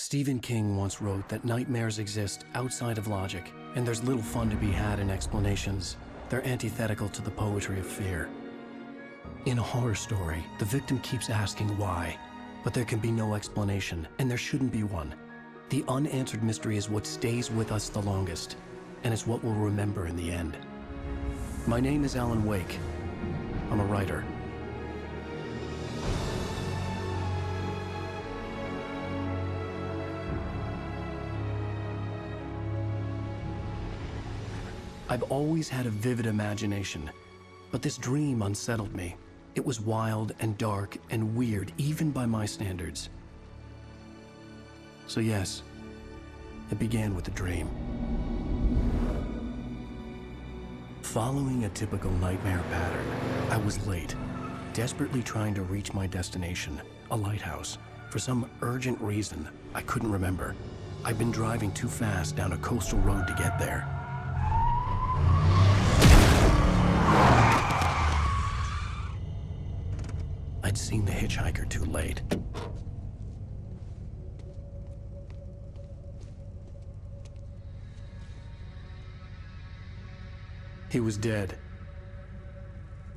Stephen King once wrote that nightmares exist outside of logic, and there's little fun to be had in explanations. They're antithetical to the poetry of fear. In a horror story, the victim keeps asking why, but there can be no explanation, and there shouldn't be one. The unanswered mystery is what stays with us the longest, and it's what we'll remember in the end. My name is Alan Wake. I'm a writer. I've always had a vivid imagination, but this dream unsettled me. It was wild and dark and weird, even by my standards. So yes, it began with a dream. Following a typical nightmare pattern, I was late, desperately trying to reach my destination, a lighthouse. For some urgent reason, I couldn't remember. I'd been driving too fast down a coastal road to get there. I'd seen the hitchhiker too late. He was dead.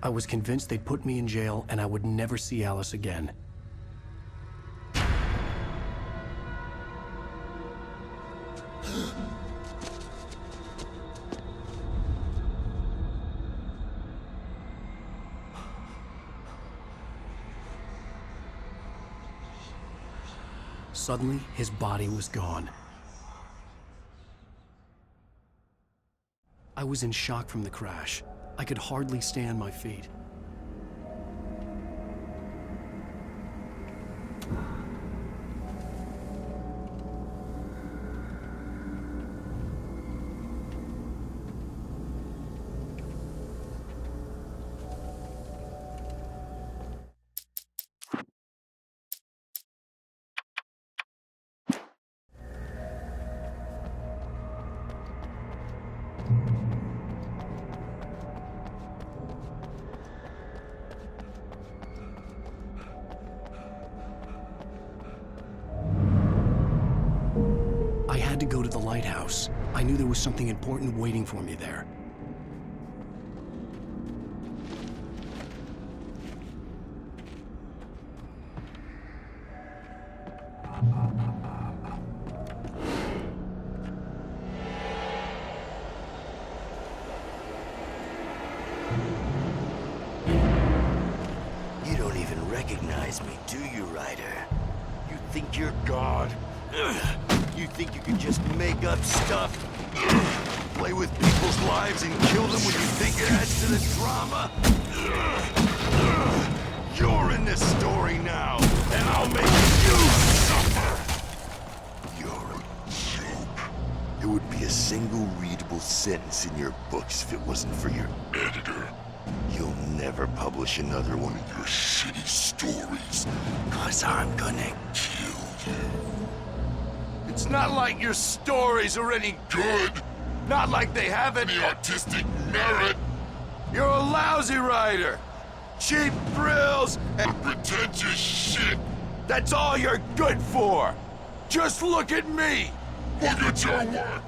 I was convinced they'd put me in jail and I would never see Alice again. Suddenly, his body was gone. I was in shock from the crash. I could hardly stay on my feet. I had to go to the lighthouse. I knew there was something important waiting for me there. You don't even recognize me, do you, Ryder? You think you're God? You think you can just make up stuff? Play with people's lives and kill them when you think it adds to the drama? You're in this story now, and I'll make you suffer! You're a joke. It would be a single readable sentence in your books if it wasn't for your editor. You'll never publish another one of your shitty stories, 'cause I'm gonna kill you. It's not like your stories are any good. Not like they have any artistic merit. You're a lousy writer. Cheap thrills and pretentious shit. That's all you're good for. Just look at me. Look at your work.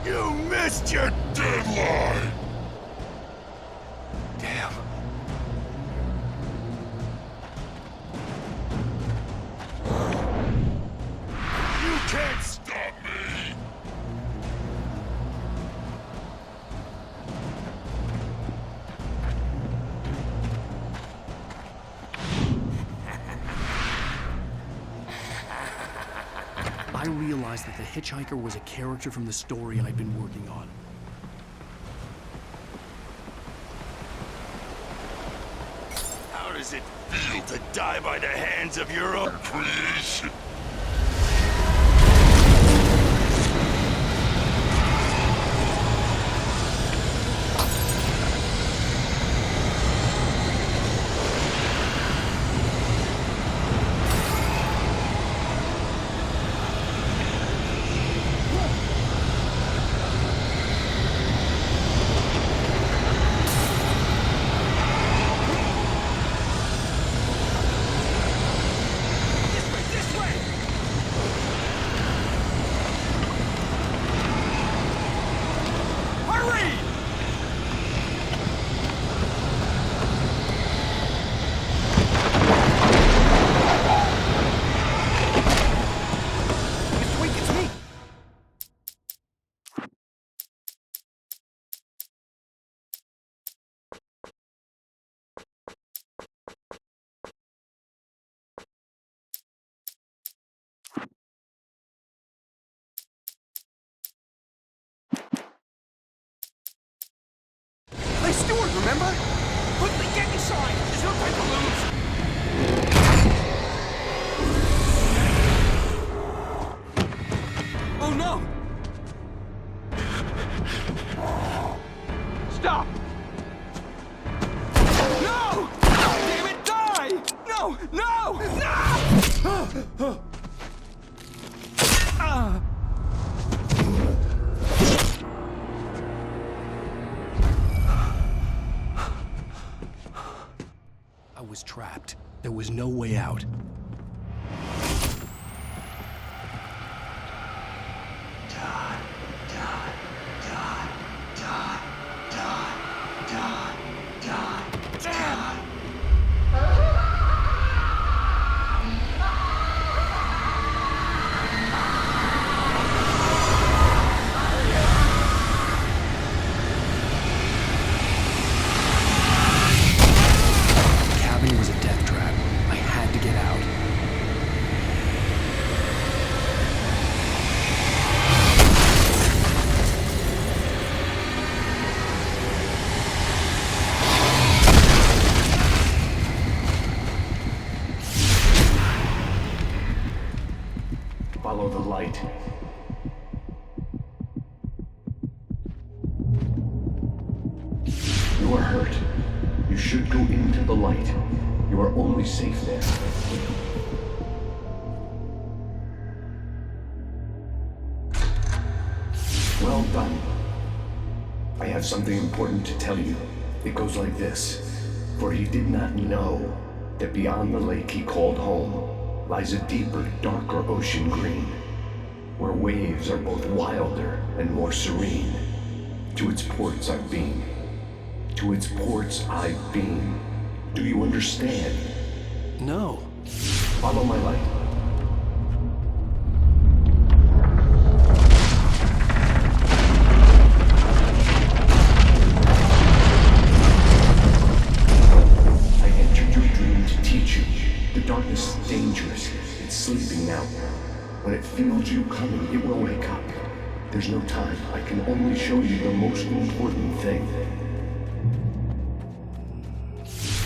You missed your deadline! Damn. You can't stop me! I realized that the hitchhiker was a character from the story I'd been working on. How does it feel to die by the hands of your own creation? No! No! No! I was trapped. There was no way out. Cabin was a death trap. I had to get out. Follow the light. You are hurt. You should go into the light. You are only safe there. Well done. I have something important to tell you. It goes like this. For he did not know that beyond the lake he called home lies a deeper, darker ocean green, where waves are both wilder and more serene. To its ports I've been. To its ports I've been. Do you understand? No. Follow my light. I entered your dream to teach you. The darkness is dangerous. It's sleeping now. When it feels you coming, it will wake up. There's no time. I can only show you the most important thing.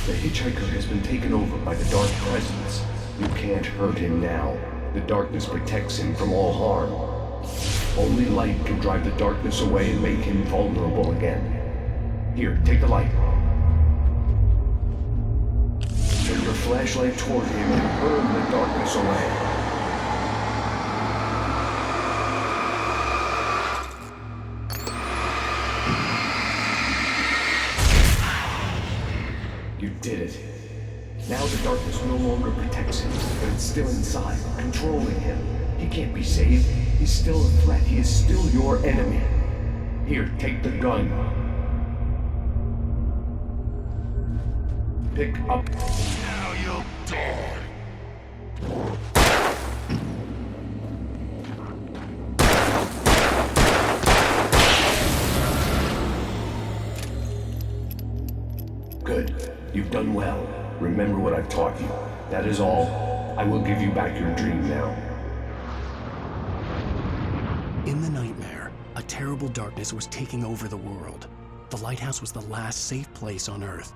The hitchhiker has been taken over by the dark presence. You can't hurt him now. The darkness protects him from all harm. Only light can drive the darkness away and make him vulnerable again. Here, take the light. Turn your flashlight toward him and burn the darkness away. You did it. Now the darkness no longer protects him, but it's still inside, controlling him. He can't be saved. He's still a threat. He is still your enemy. Here, take the gun. Pick up. Now you'll die. Good. You've done well. Remember what I've taught you. That is all. I will give you back your dream now. In the nightmare, a terrible darkness was taking over the world. The lighthouse was the last safe place on Earth.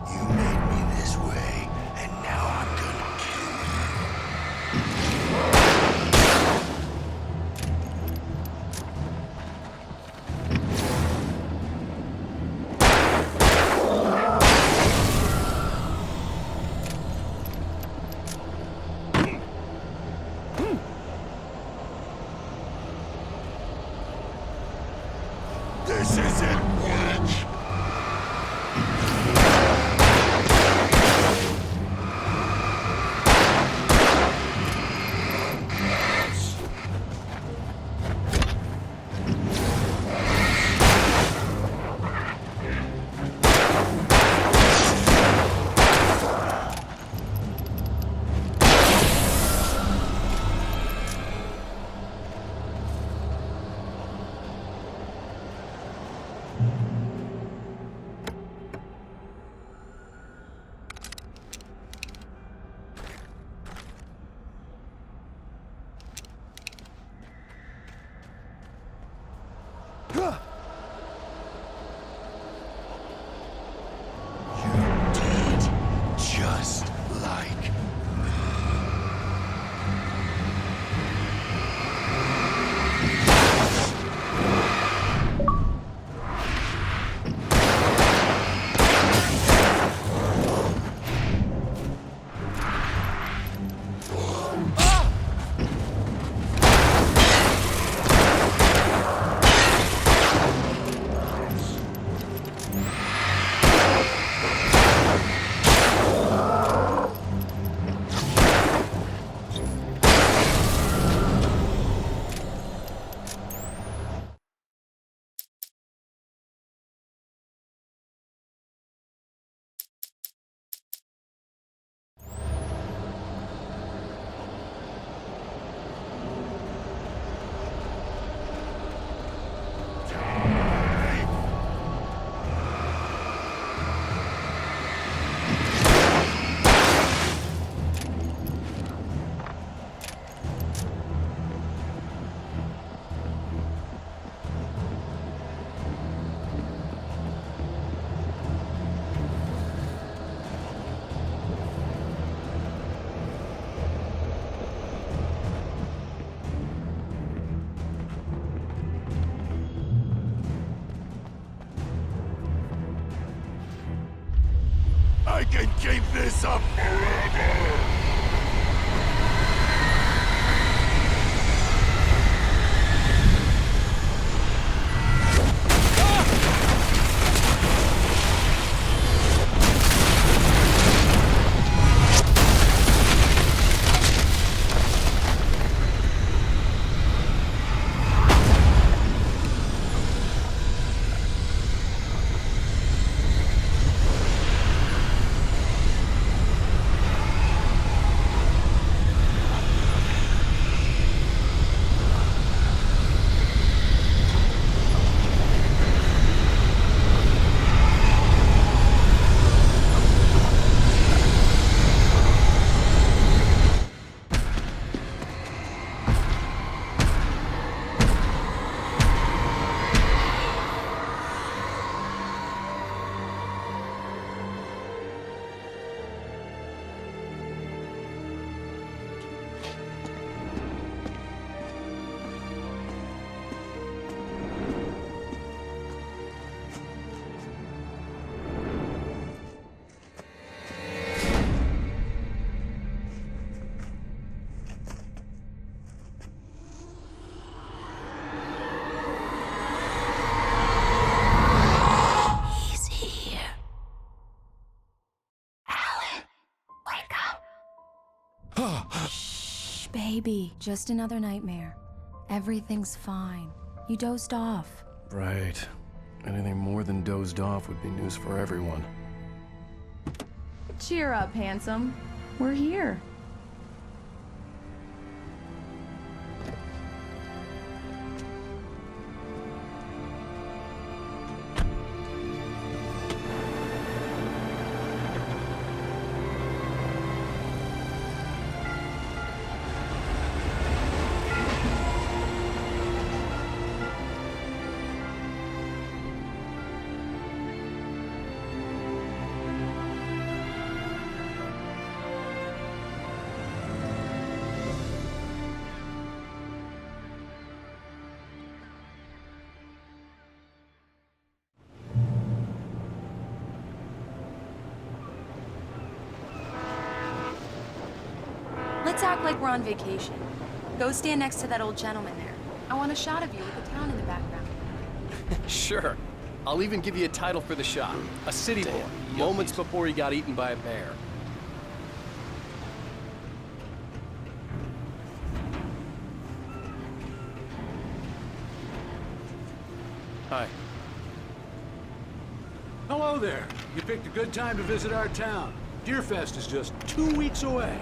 You made me this way, and now I'm gonna kill you. This isn't witch. can keep this up forever! Shh, baby. Just another nightmare. Everything's fine. You dozed off. Right. Anything more than dozed off would be news for everyone. Cheer up, handsome. We're here. Let's act like we're on vacation. Go stand next to that old gentleman there. I want a shot of you with the town in the background. Sure. I'll even give you a title for the shot. A city boy, moments before he got eaten by a bear. Hi. Hello there. You picked a good time to visit our town. Deerfest is just 2 weeks away.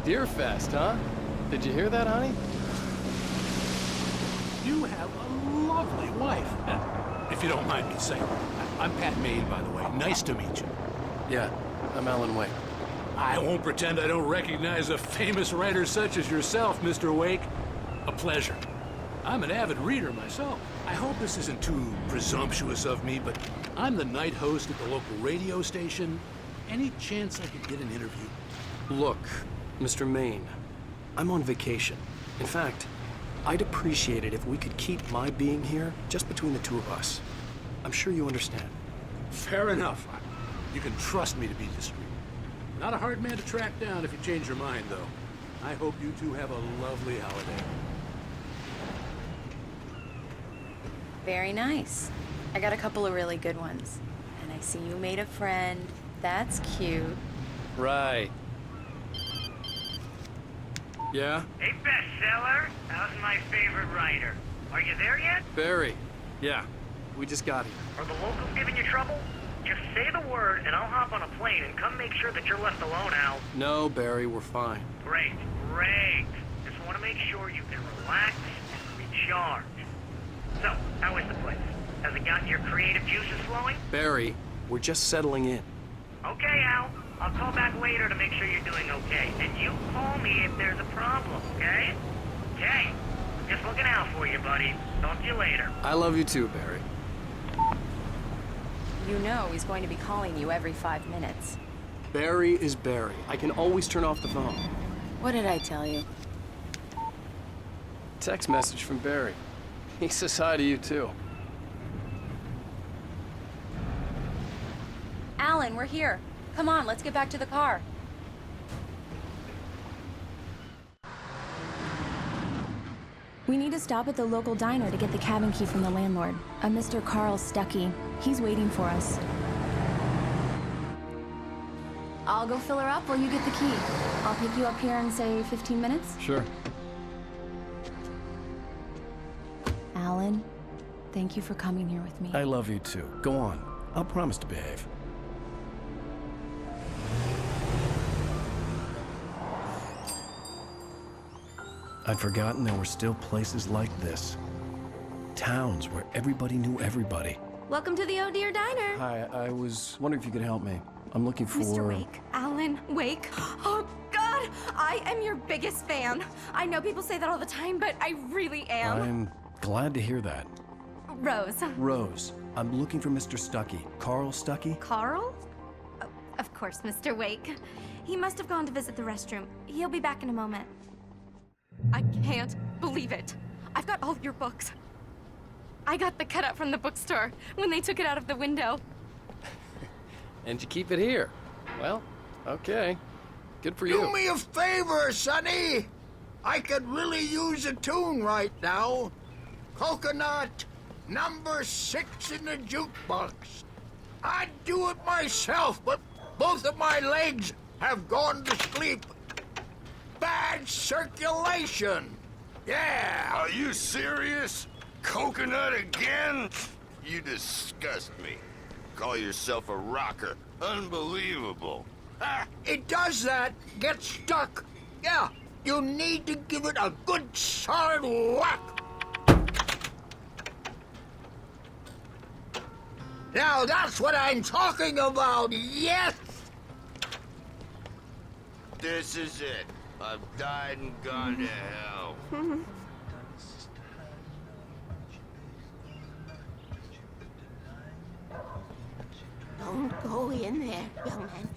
Deerfest, huh? Did you hear that, honey? You have a lovely wife. If you don't mind me saying. I'm Pat Maine, by the way. Nice to meet you. Yeah, I'm Alan Wake. I won't pretend I don't recognize a famous writer such as yourself, Mr. Wake. A pleasure. I'm an avid reader myself. I hope this isn't too presumptuous of me, but I'm the night host at the local radio station. Any chance I could get an interview? Look, Mr. Maine, I'm on vacation. In fact, I'd appreciate it if we could keep my being here just between the two of us. I'm sure you understand. Fair enough. You can trust me to be discreet. Not a hard man to track down if you change your mind, though. I hope you two have a lovely holiday. Very nice. I got a couple of really good ones. And I see you made a friend. That's cute. Right. Yeah? Hey, bestseller. How's my favorite writer? Are you there yet? Barry. Yeah. We just got here. Are the locals giving you trouble? Just say the word and I'll hop on a plane and come make sure that you're left alone, Al. No, Barry, we're fine. Great, great. Just want to make sure you can relax and recharge. So, how is the place? Has it gotten your creative juices flowing? Barry, we're just settling in. Okay, Al. I'll call back later to make sure you're doing okay. And you call me if there's a problem, okay? Okay. Just looking out for you, buddy. Talk to you later. I love you too, Barry. You know he's going to be calling you every 5 minutes. Barry is Barry. I can always turn off the phone. What did I tell you? Text message from Barry. He says hi to you too. Alan, we're here. Come on, let's get back to the car. We need to stop at the local diner to get the cabin key from the landlord, a Mr. Carl Stuckey. He's waiting for us. I'll go fill her up while you get the key. I'll pick you up here in, say, 15 minutes? Sure. Alan, thank you for coming here with me. I love you too. Go on. I'll promise to behave. I'd forgotten there were still places like this. Towns where everybody knew everybody. Welcome to the Oh Dear Diner. Hi, I was wondering if you could help me. I'm looking for... Mr. Wake. Alan Wake. Oh, God! I am your biggest fan. I know people say that all the time, but I really am. I'm glad to hear that. Rose. Rose, I'm looking for Mr. Stuckey. Carl Stuckey? Carl? Oh, of course, Mr. Wake. He must have gone to visit the restroom. He'll be back in a moment. I can't believe it. I've got all your books. I got the cutout from the bookstore when they took it out of the window. And you keep it here. Well, okay. Good for you. Do me a favor, Sonny. I could really use a tune right now. Coconut, number 6 in the jukebox. I'd do it myself, but both of my legs have gone to sleep. Bad circulation. Yeah. Are you serious? Coconut again? You disgust me. Call yourself a rocker. Unbelievable. Ah, it does that. Get stuck. Yeah, you need to give it a good solid whack. Now that's what I'm talking about, yes! This is it. I've died and gone to hell. Don't go in there, young man.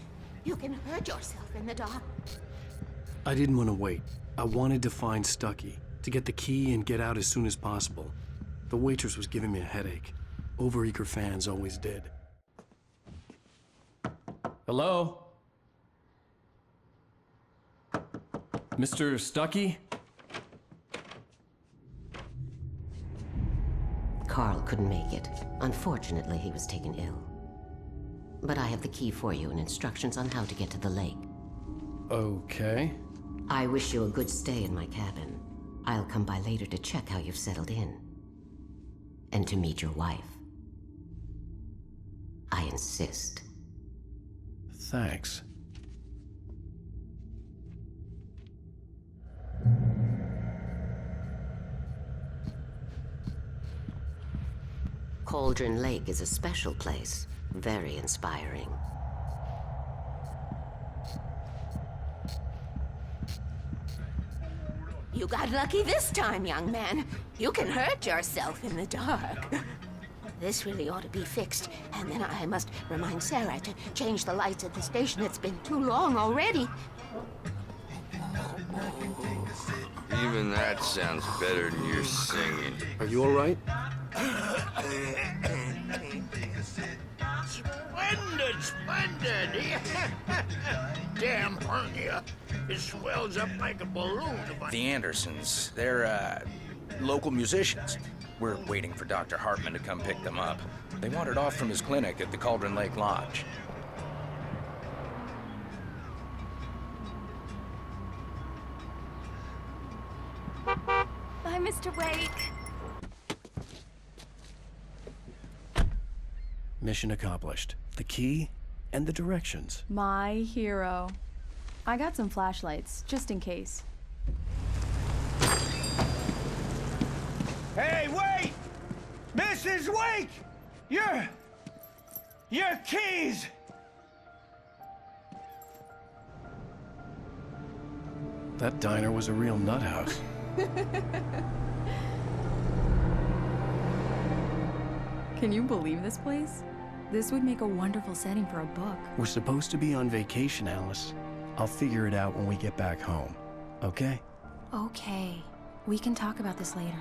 You can hurt yourself in the dark. I didn't want to wait. I wanted to find Stuckey, to get the key and get out as soon as possible. The waitress was giving me a headache. Overeager fans always did. Hello? Mr. Stuckey? Carl couldn't make it. Unfortunately, he was taken ill. But I have the key for you and instructions on how to get to the lake. Okay. I wish you a good stay in my cabin. I'll come by later to check how you've settled in. And to meet your wife. I insist. Thanks. Cauldron Lake is a special place. Very inspiring. You got lucky this time, young man. You can hurt yourself in the dark. This really ought to be fixed, and then I must remind Sarah to change the lights at the station. It's been too long already. Even that sounds better than your singing. Are you all right? Splendid, splendid! Damn hernia. It swells up like a balloon. The Andersons, they're, local musicians. We're waiting for Dr. Hartman to come pick them up. They wandered off from his clinic at the Cauldron Lake Lodge. Bye, Mr. Wake. Mission accomplished. The key and the directions. My hero. I got some flashlights, just in case. Hey, wait! Mrs. Wake! Your keys! That diner was a real nut house. Can you believe this place? This would make a wonderful setting for a book. We're supposed to be on vacation, Alice. I'll figure it out when we get back home. Okay? Okay. We can talk about this later.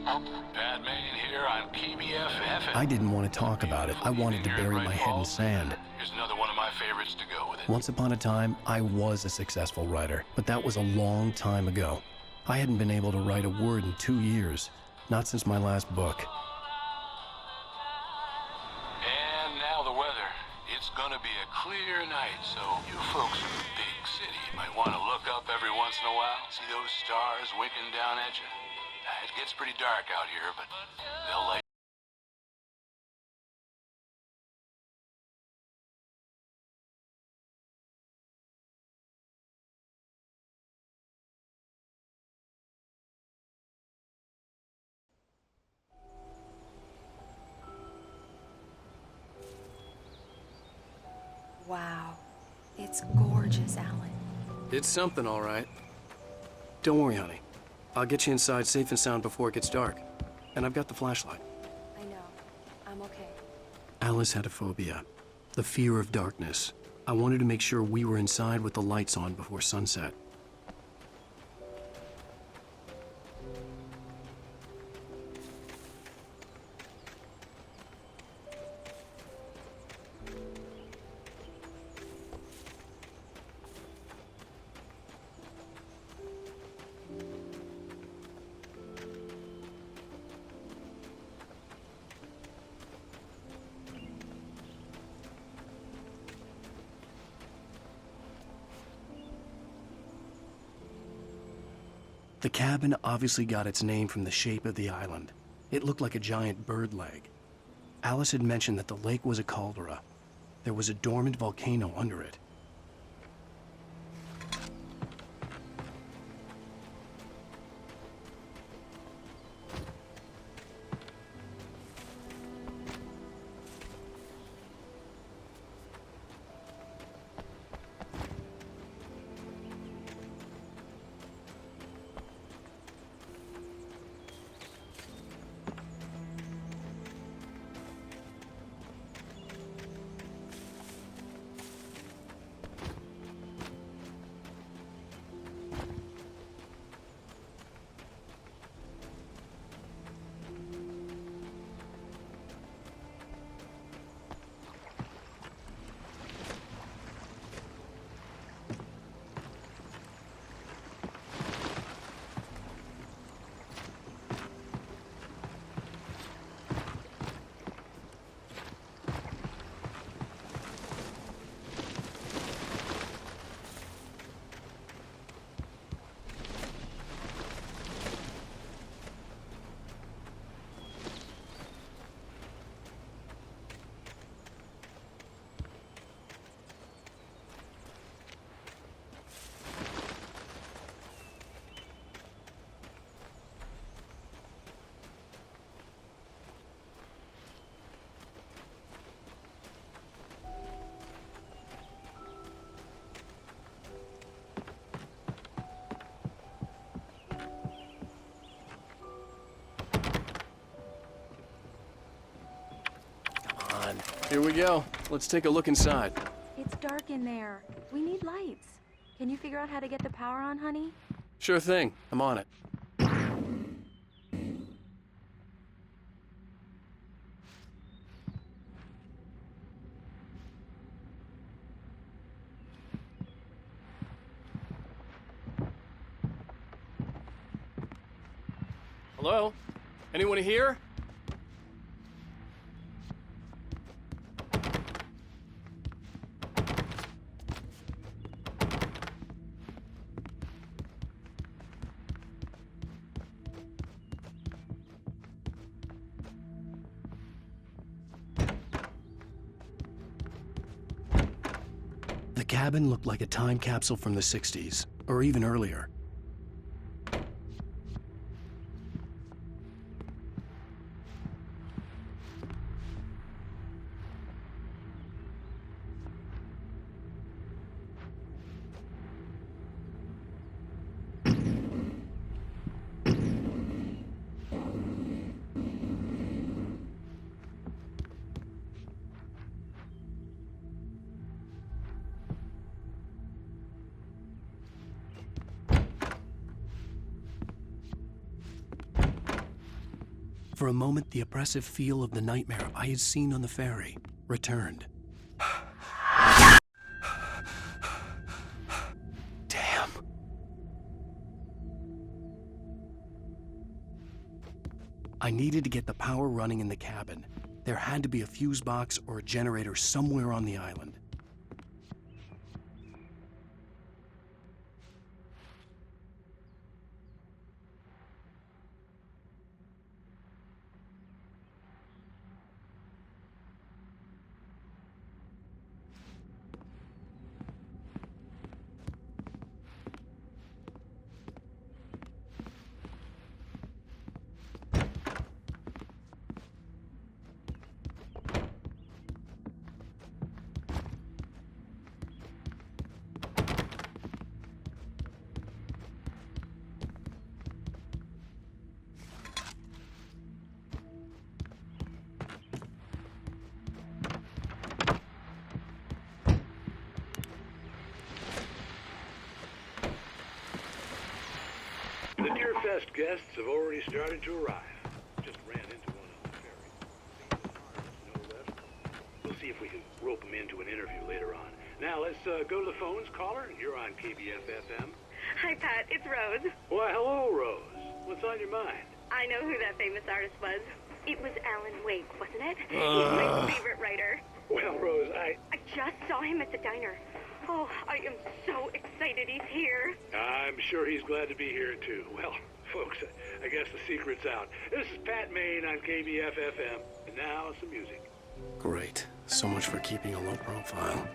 Pat Main here on PBFF. I didn't want to talk about it. I wanted to bury my head in sand. Here's another one of my favorites to go with it. Once upon a time, I was a successful writer, but that was a long time ago. I hadn't been able to write a word in 2 years, not since my last book. And now the weather. It's gonna be a clear night, so you folks in the big city might want to look up every once in a while, see those stars winking down at you. It gets pretty dark out here, but they'll let Wow. It's gorgeous, Alan. It's something, all right. Don't worry, honey. I'll get you inside safe and sound before it gets dark. And I've got the flashlight. I know. I'm okay. Alice had a phobia, the fear of darkness. I wanted to make sure we were inside with the lights on before sunset. The cabin obviously got its name from the shape of the island. It looked like a giant bird leg. Alice had mentioned that the lake was a caldera. There was a dormant volcano under it. Here we go. Let's take a look inside. It's dark in there. We need lights. Can you figure out how to get the power on, honey? Sure thing. I'm on it. Hello? Anyone here? The cabin looked like a time capsule from the 60s, or even earlier. For a moment, the oppressive feel of the nightmare I had seen on the ferry returned. Damn. I needed to get the power running in the cabin. There had to be a fuse box or a generator somewhere on the island. The Deerfest guests have already started to arrive. Just ran into one on the ferry. No left. We'll see if we can rope them into an interview later on. Now let's go to the phones. Caller, you're on KBF-FM. Hi, Pat. It's Rose. Why, hello, Rose. What's on your mind? I know who that famous artist was. It was Alan Wake, wasn't it? He's my favorite writer. Well, Rose, I just saw him at the diner. Oh, I am so excited he's here. I'm sure he's glad to be here, too. Well, folks, I guess the secret's out. This is Pat Maine on KBF-FM. And now, some music. Great. So much for keeping a low profile.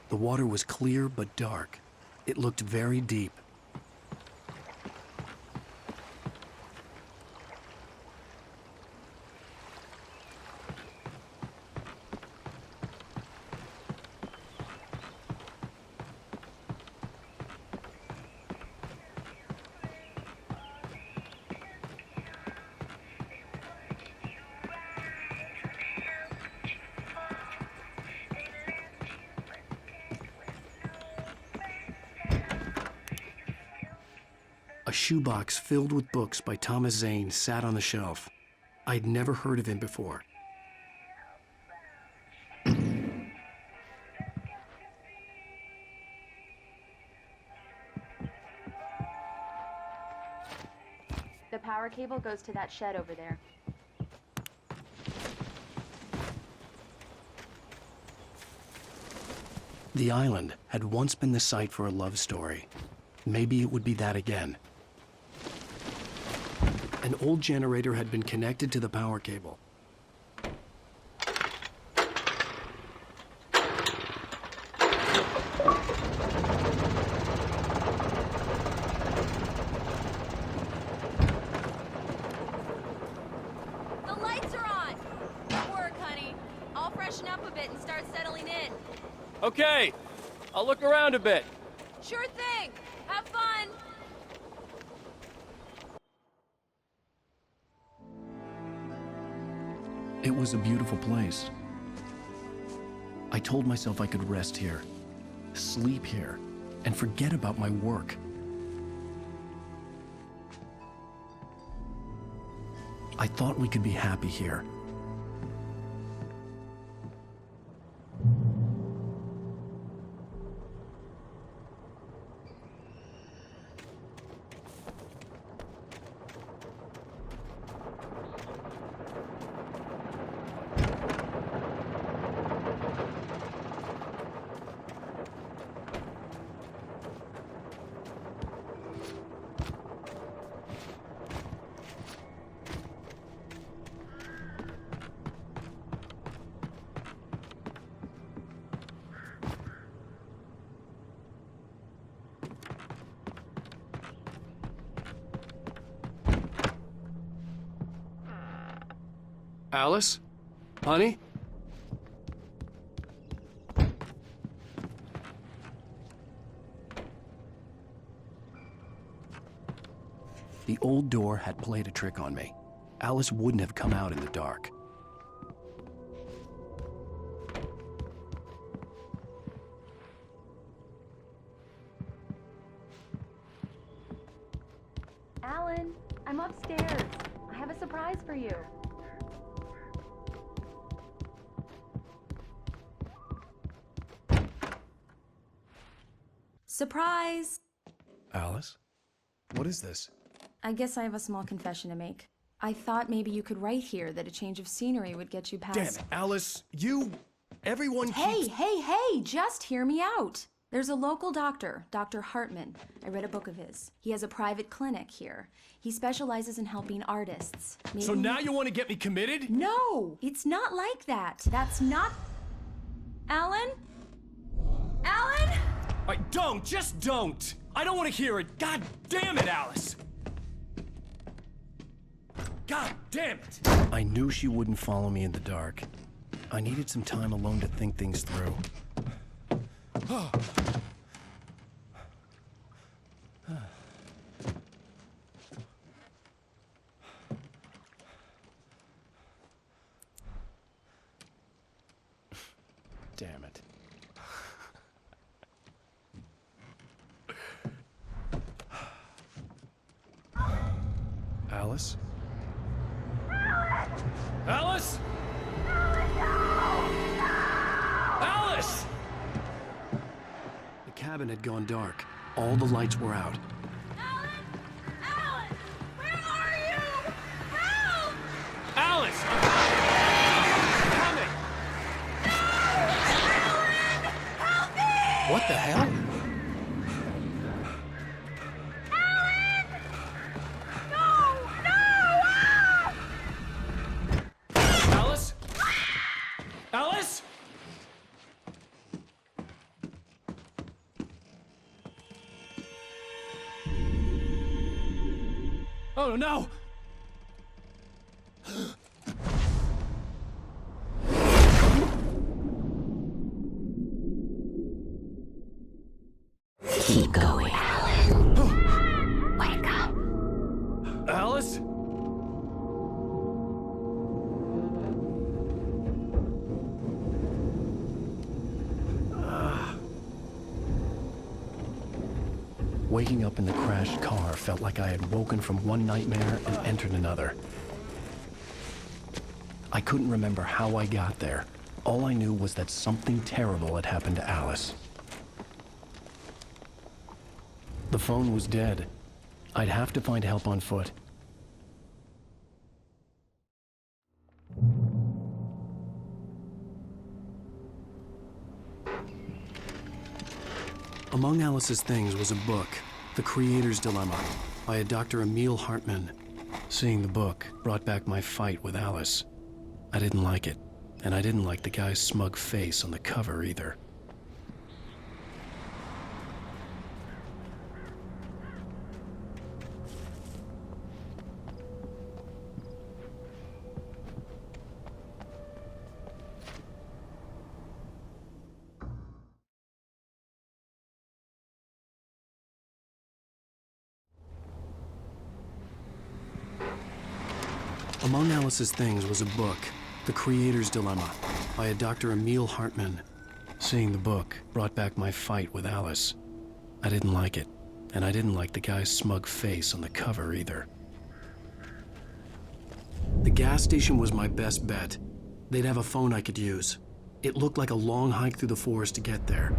The water was clear but dark. It looked very deep. A shoebox filled with books by Thomas Zane sat on the shelf. I'd never heard of him before. The power cable goes to that shed over there. The island had once been the site for a love story. Maybe it would be that again. An old generator had been connected to the power cable. The lights are on! Good work, honey. I'll freshen up a bit and start settling in. Okay, I'll look around a bit. Sure thing. Have fun. It was a beautiful place. I told myself I could rest here, sleep here, and forget about my work. I thought we could be happy here. Alice? Honey? The old door had played a trick on me. Alice wouldn't have come out in the dark. Alan, I'm upstairs. I have a surprise for you. Surprise! Alice? What is this? I guess I have a small confession to make. I thought maybe you could write here that a change of scenery would get you past— Damn it, Alice, everyone Hey, hey, just hear me out. There's a local doctor, Dr. Hartman. I read a book of his. He has a private clinic here. He specializes in helping artists. So now you want to get me committed? No, it's not like that. That's not— Alan? Alan? Just don't! I don't want to hear it! God damn it, Alice! God damn it! I knew she wouldn't follow me in the dark. I needed some time alone to think things through. Damn it. Alice? Alice? Alice! The cabin had gone dark. All the lights were out. Alan! Where are you? Help! Alice! Coming! Alan! Help me! What the hell? Alice? Alice? Oh no! Keep going, Alan. Wake up. Alice? Waking up in the crashed car felt like I had woken from one nightmare and entered another. I couldn't remember how I got there. All I knew was that something terrible had happened to Alice. The phone was dead. I'd have to find help on foot. Among Alice's things was a book, The Creator's Dilemma, by a Dr. Emil Hartman. Seeing the book brought back my fight with Alice. I didn't like it, and I didn't like the guy's smug face on the cover either. Among Alice's things was a book, The Creator's Dilemma, by a Dr. Emil Hartman. Seeing the book brought back my fight with Alice. I didn't like it, and I didn't like the guy's smug face on the cover either. The gas station was my best bet. They'd have a phone I could use. It looked like a long hike through the forest to get there.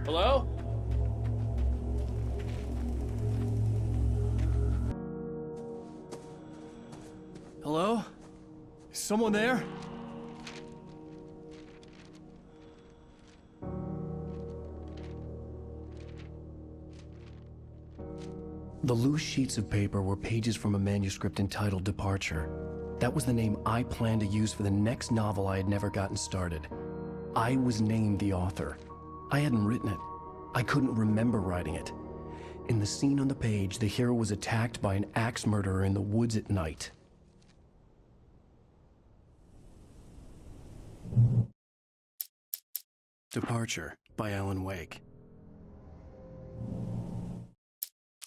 Hello? Hello? Is someone there? The loose sheets of paper were pages from a manuscript entitled Departure. That was the name I planned to use for the next novel I had never gotten started. I was named the author. I hadn't written it. I couldn't remember writing it. In the scene on the page, the hero was attacked by an axe murderer in the woods at night. Departure by Alan Wake.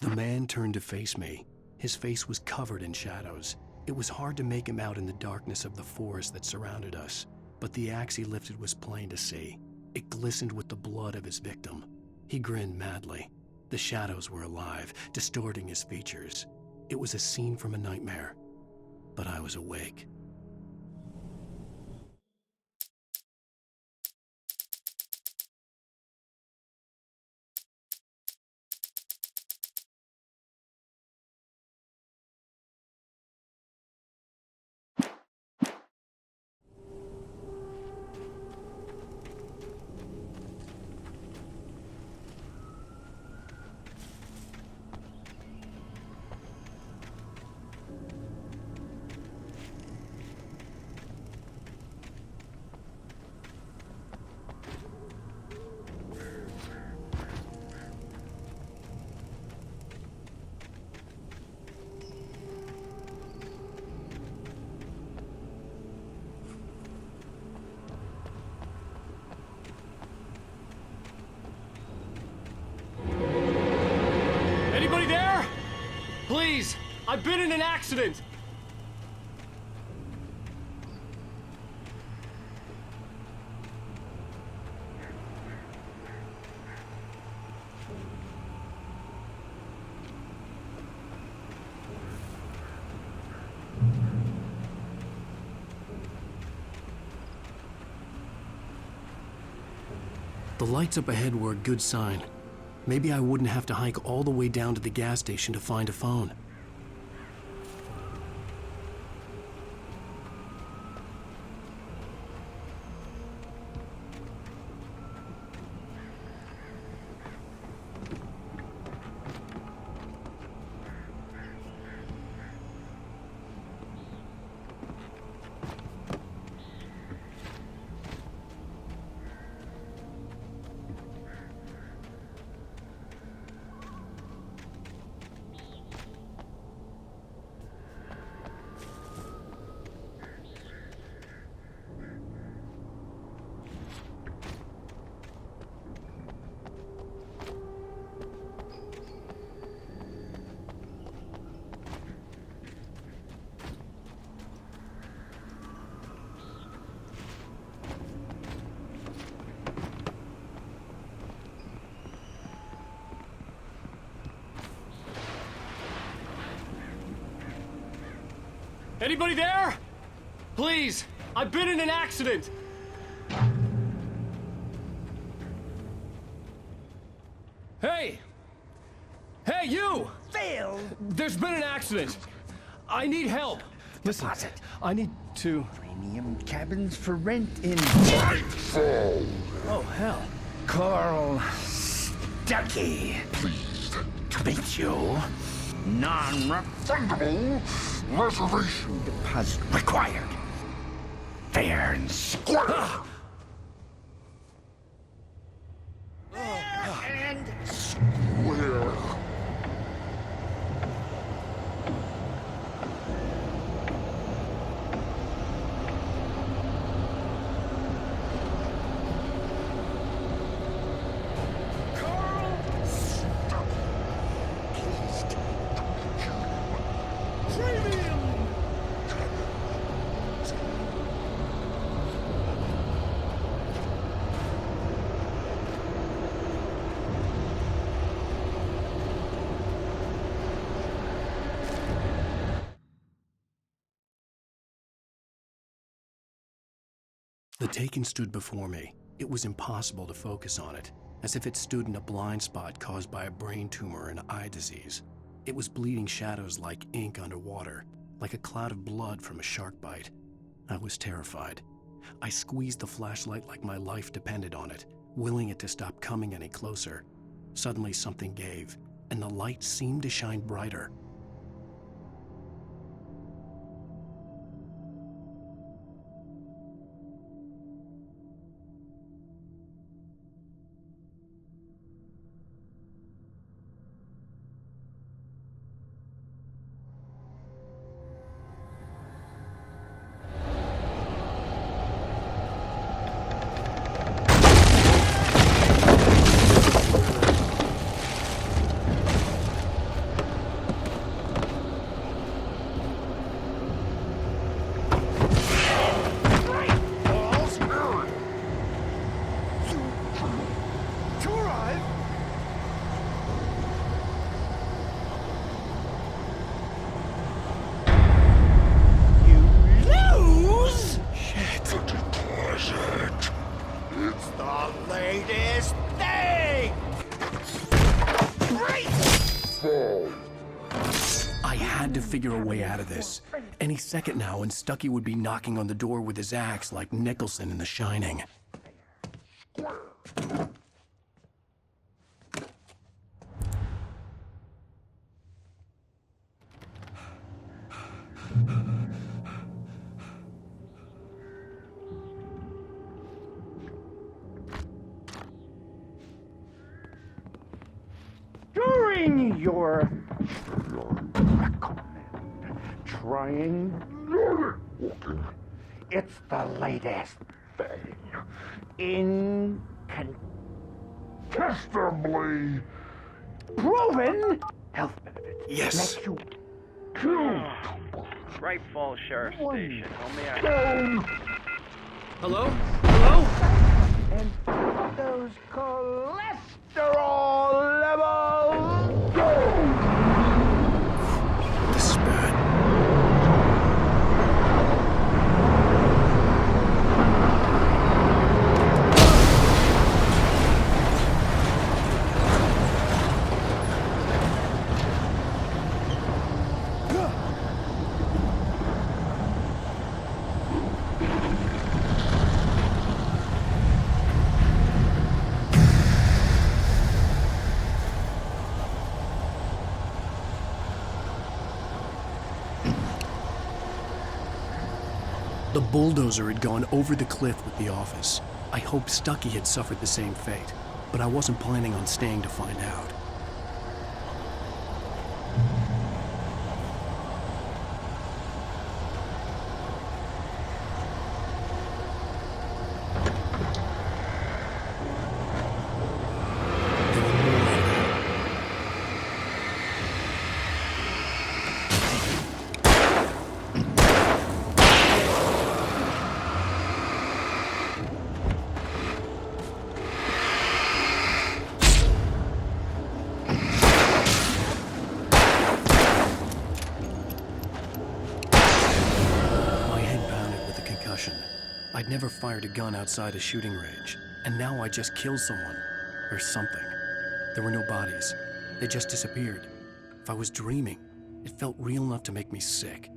The man turned to face me. His face was covered in shadows. It was hard to make him out in the darkness of the forest that surrounded us, but the axe he lifted was plain to see. It glistened with the blood of his victim. He grinned madly. The shadows were alive, distorting his features. It was a scene from a nightmare, but I was awake. Anybody there? Please, I've been in an accident. The lights up ahead were a good sign. Maybe I wouldn't have to hike all the way down to the gas station to find a phone. Anybody there? Please, I've been in an accident. Hey! Hey, you! Phil! There's been an accident. I need help. Listen, I need to... Premium cabins for rent in... Oh, hell. Carl Stuckey. Pleased to meet you. Non-refundable reservation deposit required. Fair and square. Fair and square. The Taken stood before me. It was impossible to focus on it, as if it stood in a blind spot caused by a brain tumor and eye disease. It was bleeding shadows like ink underwater, like a cloud of blood from a shark bite. I was terrified. I squeezed the flashlight like my life depended on it, willing it to stop coming any closer. Suddenly something gave. and the light seemed to shine brighter. Figure a way out of this. Any second now, and Stucky would be knocking on the door with his axe like Nicholson in The Shining. During your trying. It's the latest thing. Incontestably proven health benefits. Yes. Makes you kill. Bright Falls Sheriff Station. Hello? Hello? And those cholesterol levels go. This is bad. The bulldozer had gone over the cliff with the office. I hoped Stucky had suffered the same fate, but I wasn't planning on staying to find out. I'd never fired a gun outside a shooting range, and now I just killed someone. Or something. There were no bodies. They just disappeared. If I was dreaming, it felt real enough to make me sick.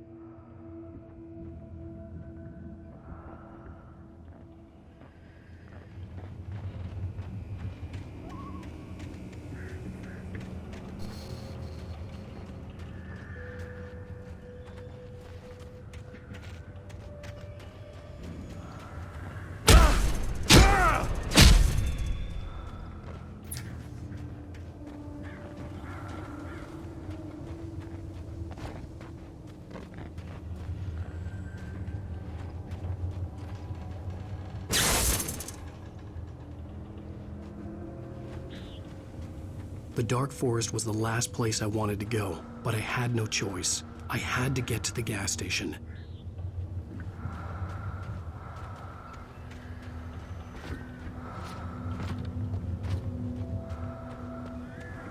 The dark forest was the last place I wanted to go, but I had no choice. I had to get to the gas station.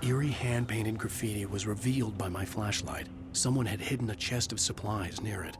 Eerie hand-painted graffiti was revealed by my flashlight. Someone had hidden a chest of supplies near it.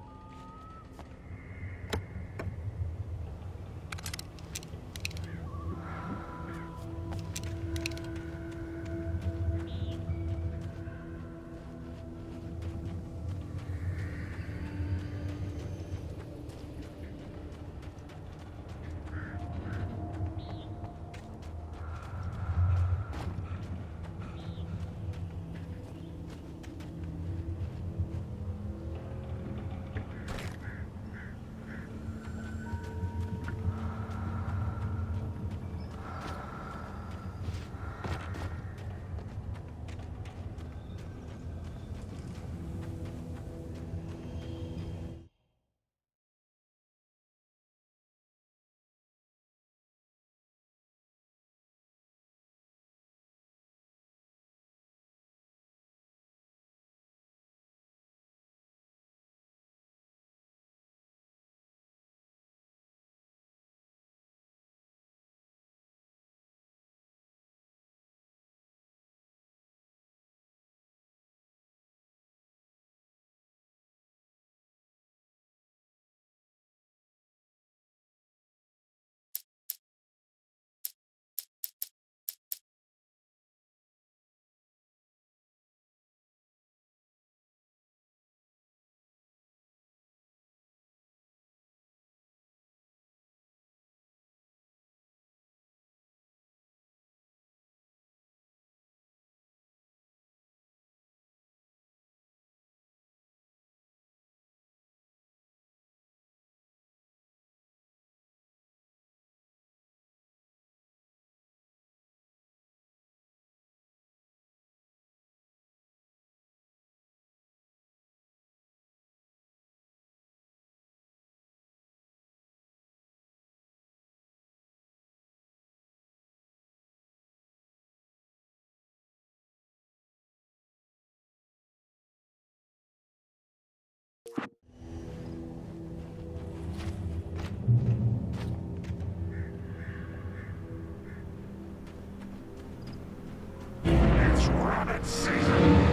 rabbit season!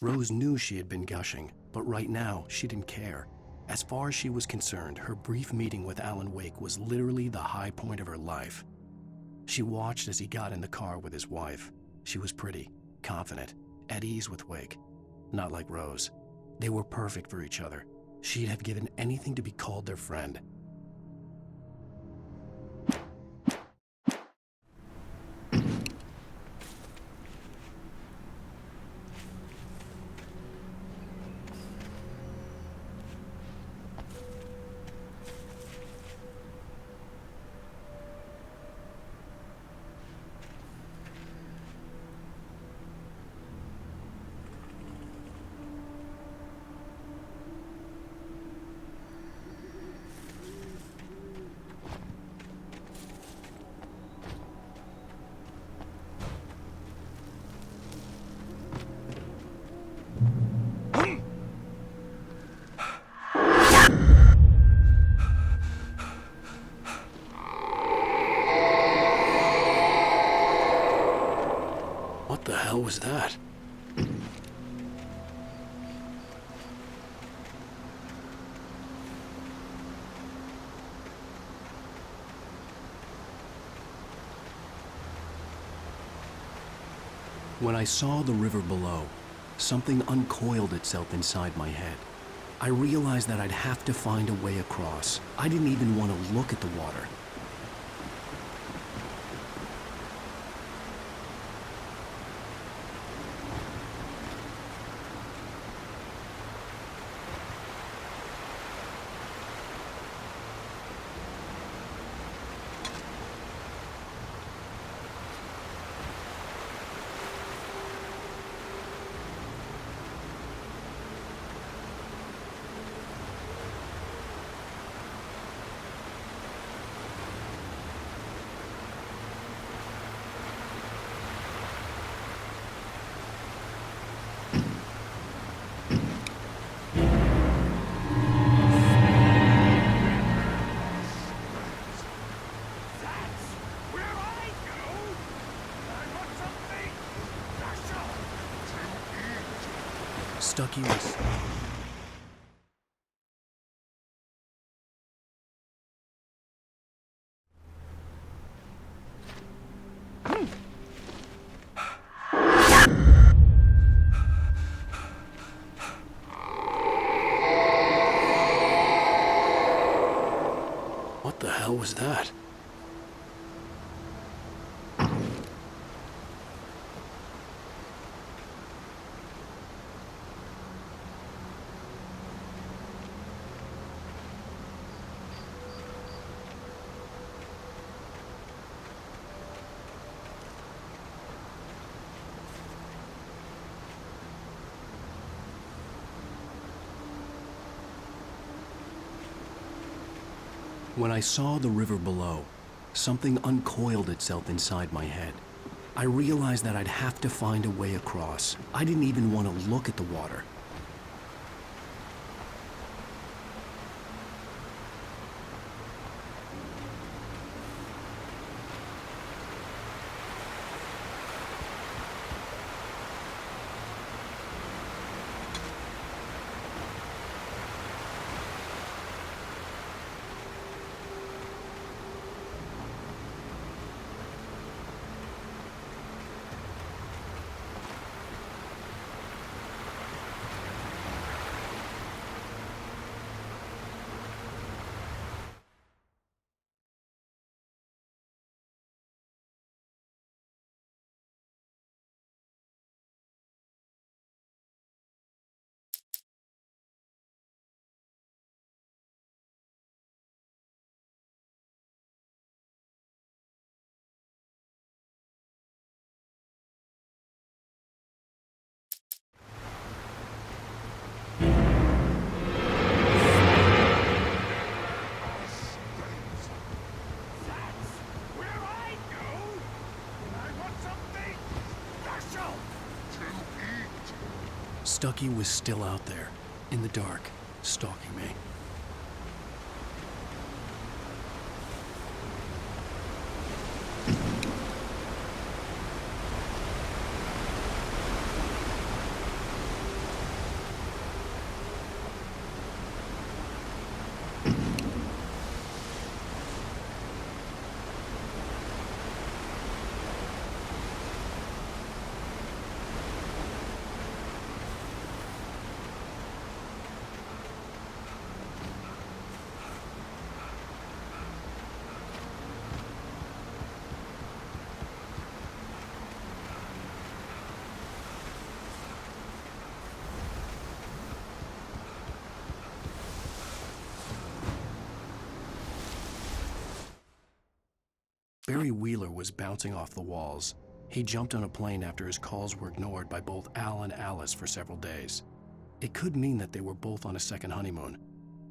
Rose knew she had been gushing, but right now, she didn't care. As far as she was concerned, her brief meeting with Alan Wake was literally the high point of her life. She watched as he got in the car with his wife. She was pretty, confident, at ease with Wake. Not like Rose. They were perfect for each other. She'd have given anything to be called their friend. What the hell was that? When I saw the river below, something uncoiled itself inside my head. I realized that I'd have to find a way across. I didn't even want to look at the water. Stucky was... What the hell was that? When I saw the river below, something uncoiled itself inside my head. I realized that I'd have to find a way across. I didn't even want to look at the water. Stucky was still out there, in the dark, stalking me. Barry Wheeler was bouncing off the walls. He jumped on a plane after his calls were ignored by both Al and Alice for several days. It could mean that they were both on a second honeymoon,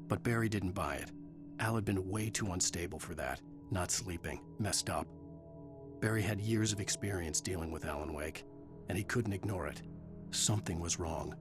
but Barry didn't buy it. Al had been way too unstable for that, not sleeping, messed up. Barry had years of experience dealing with Alan Wake, and he couldn't ignore it. Something was wrong.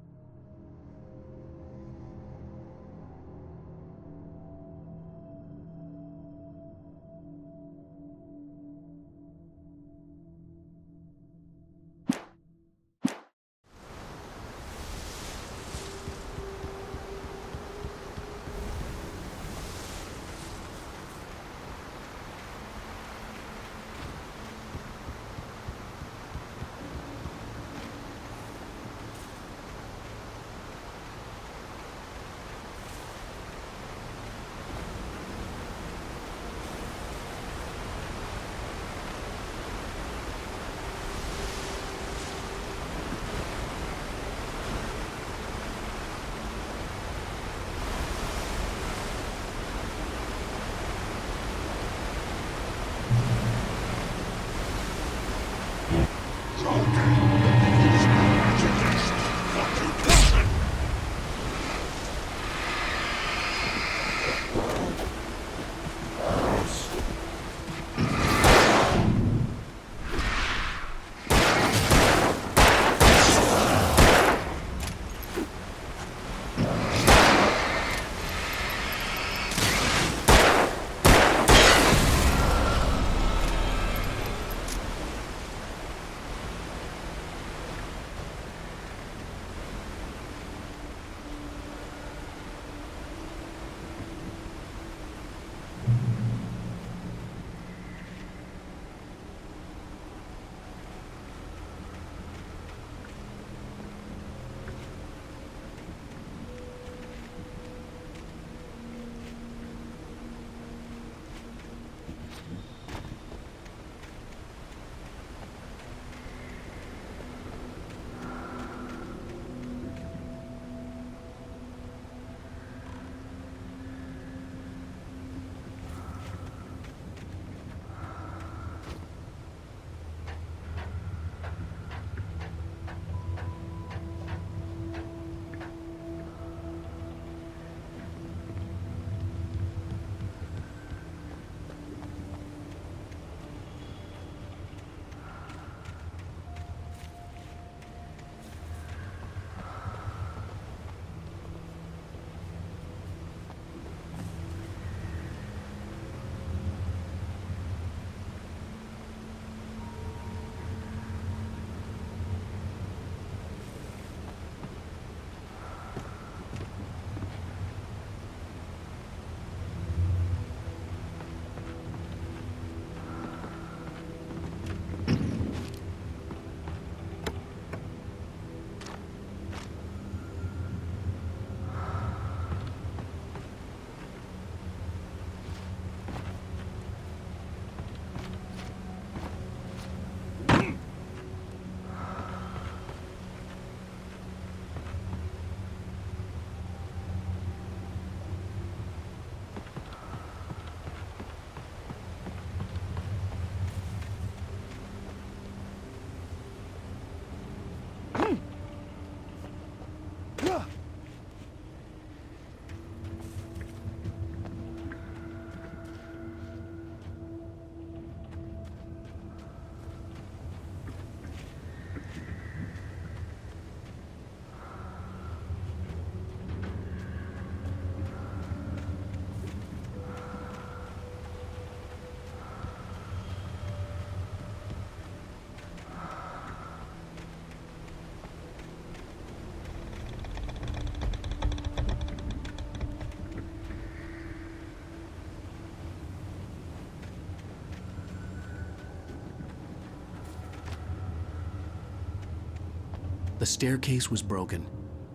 The staircase was broken.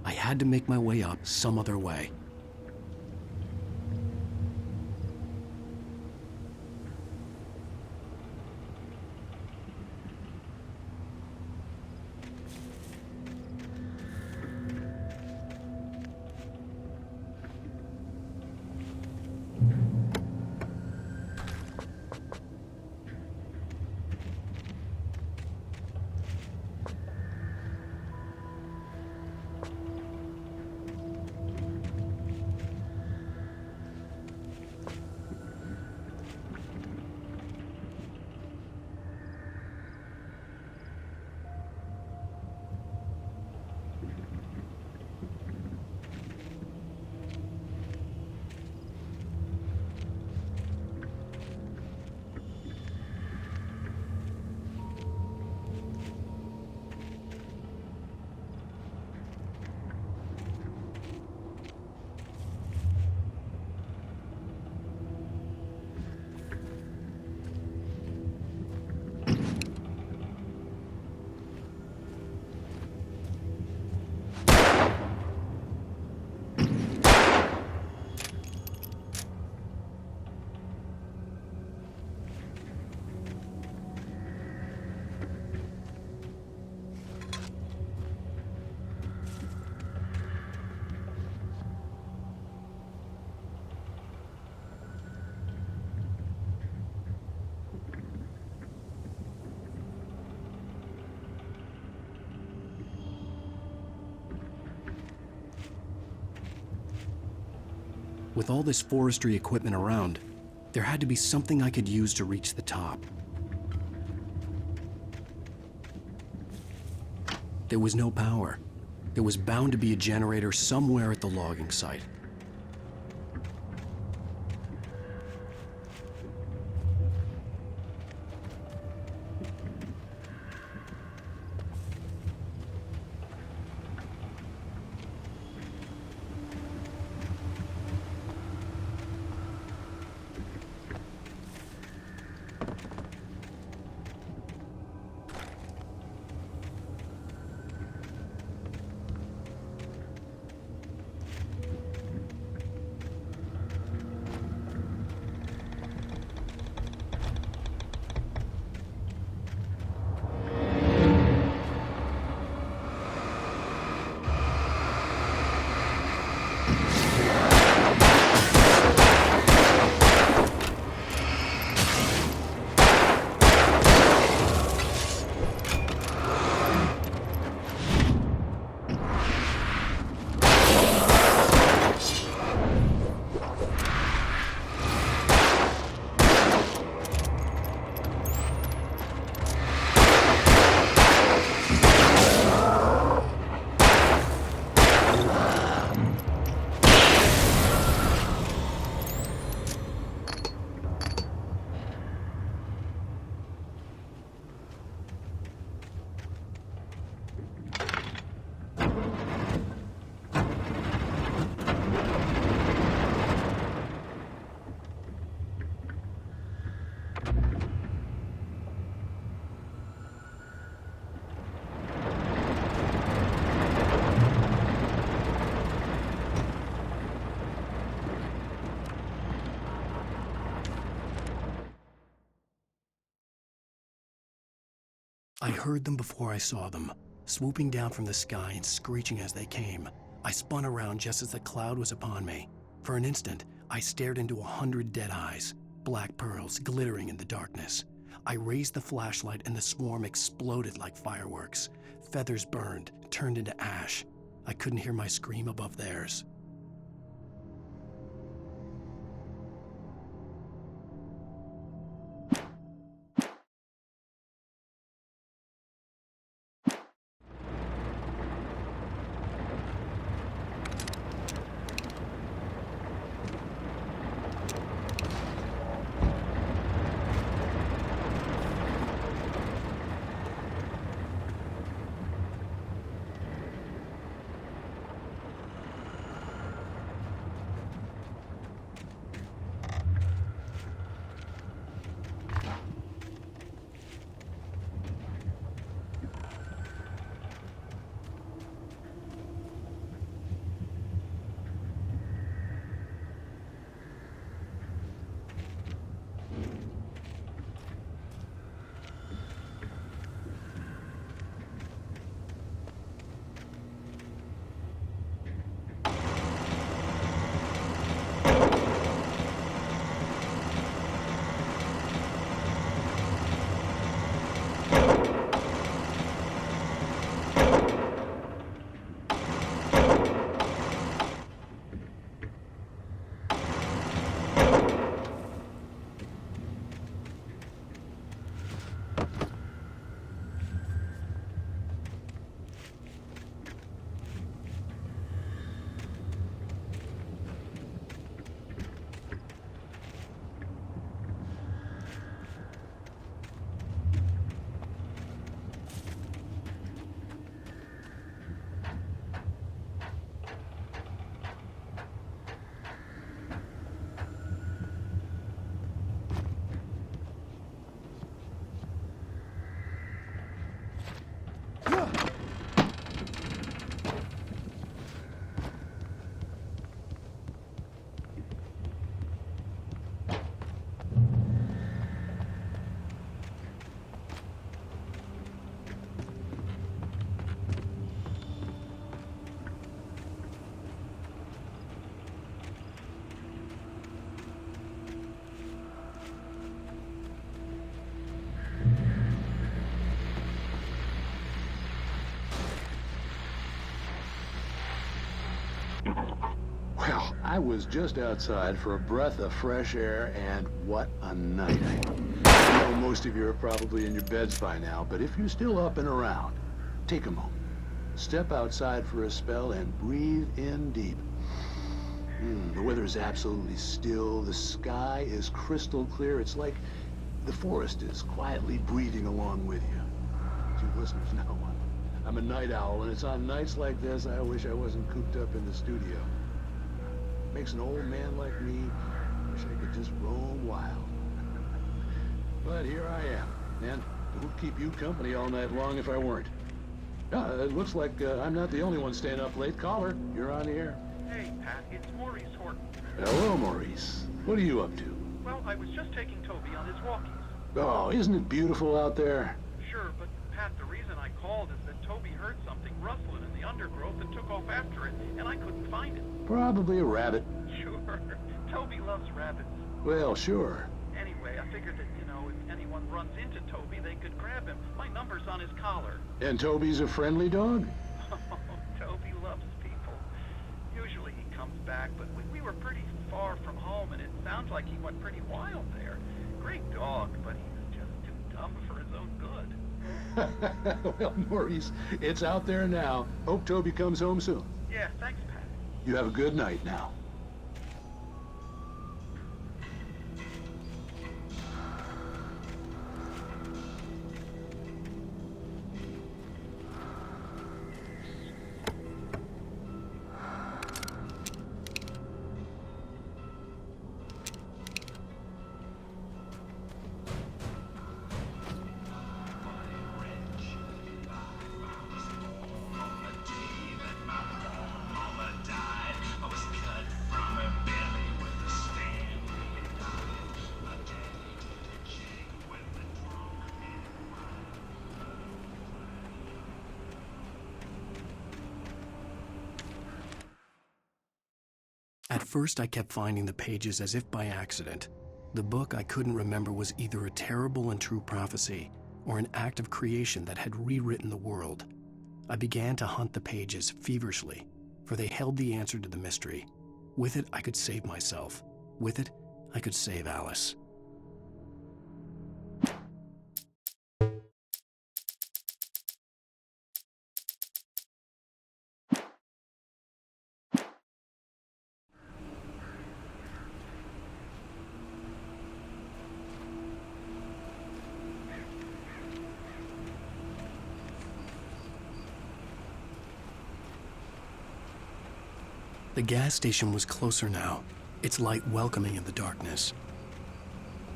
I had to make my way up some other way. With all this forestry equipment around, there had to be something I could use to reach the top. There was no power. There was bound to be a generator somewhere at the logging site. I heard them before I saw them, swooping down from the sky and screeching as they came. I spun around just as the cloud was upon me. For an instant, I stared into 100 dead eyes, black pearls glittering in the darkness. I raised the flashlight and the swarm exploded like fireworks. Feathers burned, turned into ash. I couldn't hear my scream above theirs. Well, I was just outside for a breath of fresh air, and what a night. I know most of you are probably in your beds by now, but if you're still up and around, take a moment. Step outside for a spell and breathe in deep. The weather is absolutely still. The sky is crystal clear. It's like the forest is quietly breathing along with you. You listeners know I'm a night owl, and it's on nights like this I wish I wasn't cooped up in the studio. Makes an old man like me wish I could just roam wild. But here I am, and it would keep you company all night long if I weren't. It looks like I'm not the only one staying up late. Caller, you're on the air. Hey, Pat, it's Maurice Horton. Hello, Maurice. What are you up to? Well, I was just taking Toby on his walkies. Oh, isn't it beautiful out there? Sure, but Pat, the reason I called is that Toby heard something rustling in the undergrowth and took off after it, and I couldn't find it. Probably a rabbit. Sure. Toby loves rabbits. Well, sure. Anyway, I figured that, if anyone runs into Toby, they could grab him. My number's on his collar. And Toby's a friendly dog? Oh, Toby loves people. Usually he comes back, but we were pretty far from home, and it sounds like he went pretty wild there. Great dog, but he's just too dumb for his own good. Well, Maurice, it's out there now. Hope Toby comes home soon. Yeah, thanks, Pat. You have a good night now. At first, I kept finding the pages as if by accident. The book I couldn't remember was either a terrible and true prophecy or an act of creation that had rewritten the world. I began to hunt the pages feverishly, for they held the answer to the mystery. With it, I could save myself. With it, I could save Alice. The gas station was closer now, its light welcoming in the darkness.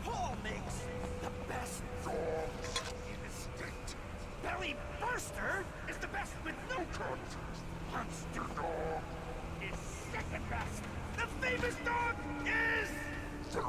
Paul makes the best dogs in the state. Belly Burster is the best with no contest. Monster Dog is second best. The famous dog is third.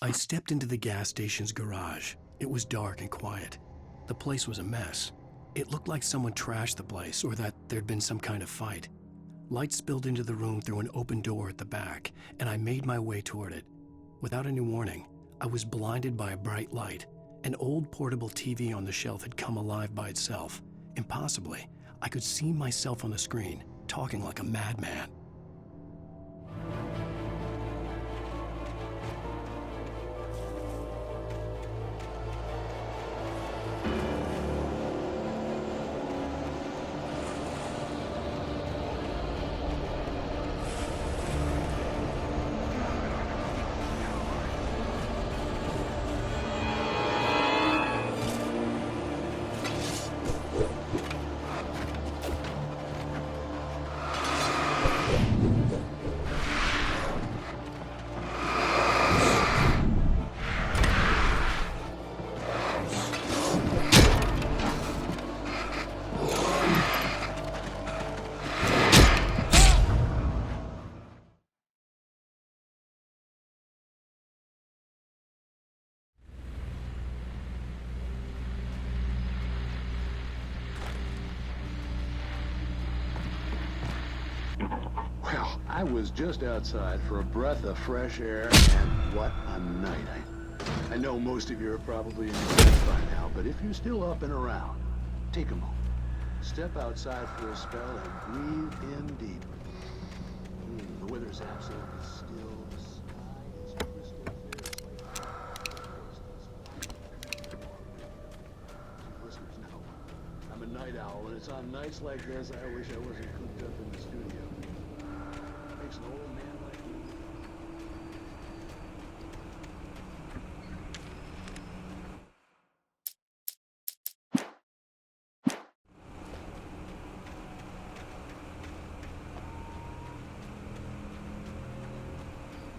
I stepped into the gas station's garage. It was dark and quiet. The place was a mess. It looked like someone trashed the place or that there'd been some kind of fight. Light spilled into the room through an open door at the back, and I made my way toward it. Without any warning, I was blinded by a bright light. An old portable TV on the shelf had come alive by itself. Impossibly, I could see myself on the screen, talking like a madman. Well, I was just outside for a breath of fresh air, and what a night. I know most of you are probably in your beds by now, but if you're still up and around, take a moment. Step outside for a spell and breathe in deep. The weather's absolutely still. The sky is crystal clear. It's like... Listeners know, I'm a night owl, and it's on nights like this I wish I wasn't cooped up in the studio. Makes an old man like me.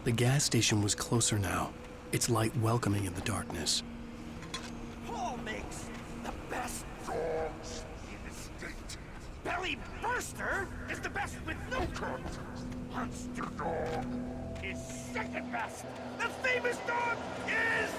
The gas station was closer now, its light welcoming in the darkness. Paul makes the best dogs in the state. Belly Burster is the best with no contest. Monster Dog is second best. The famous dog is...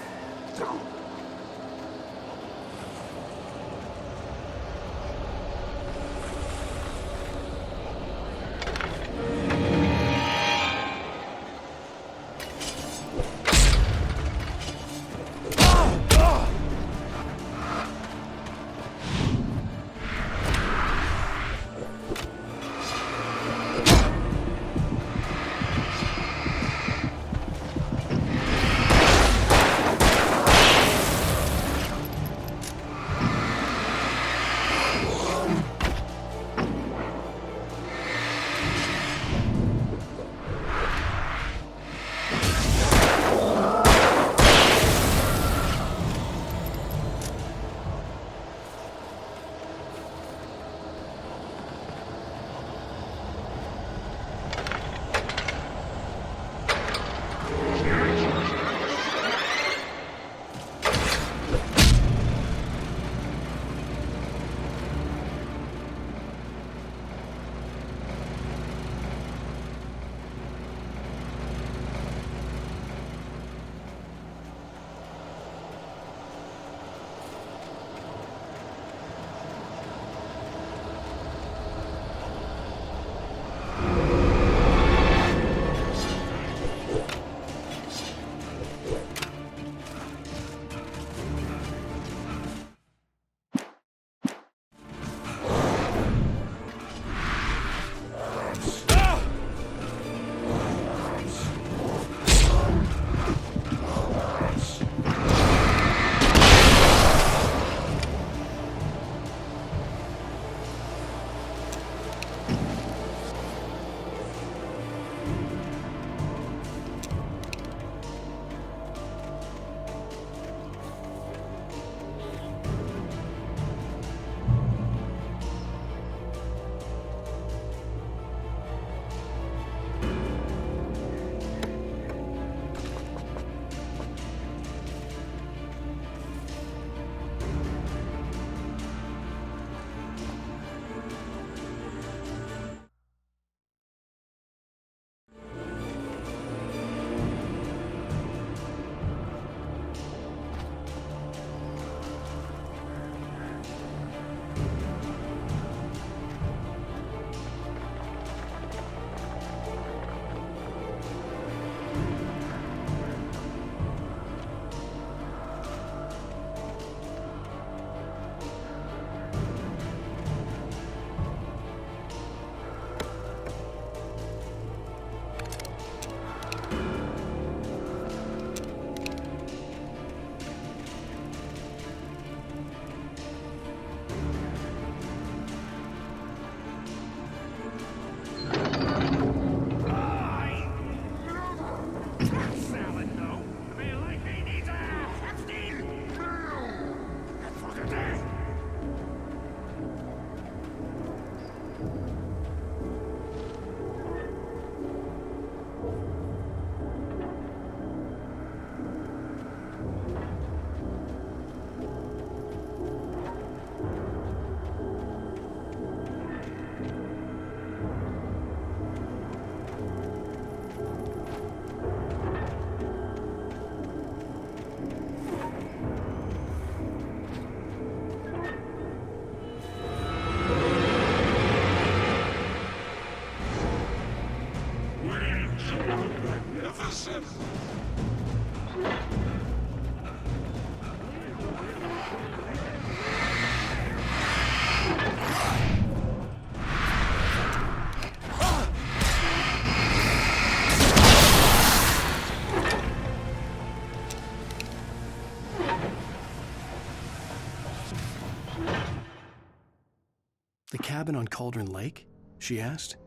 cabin on Cauldron Lake?" she asked.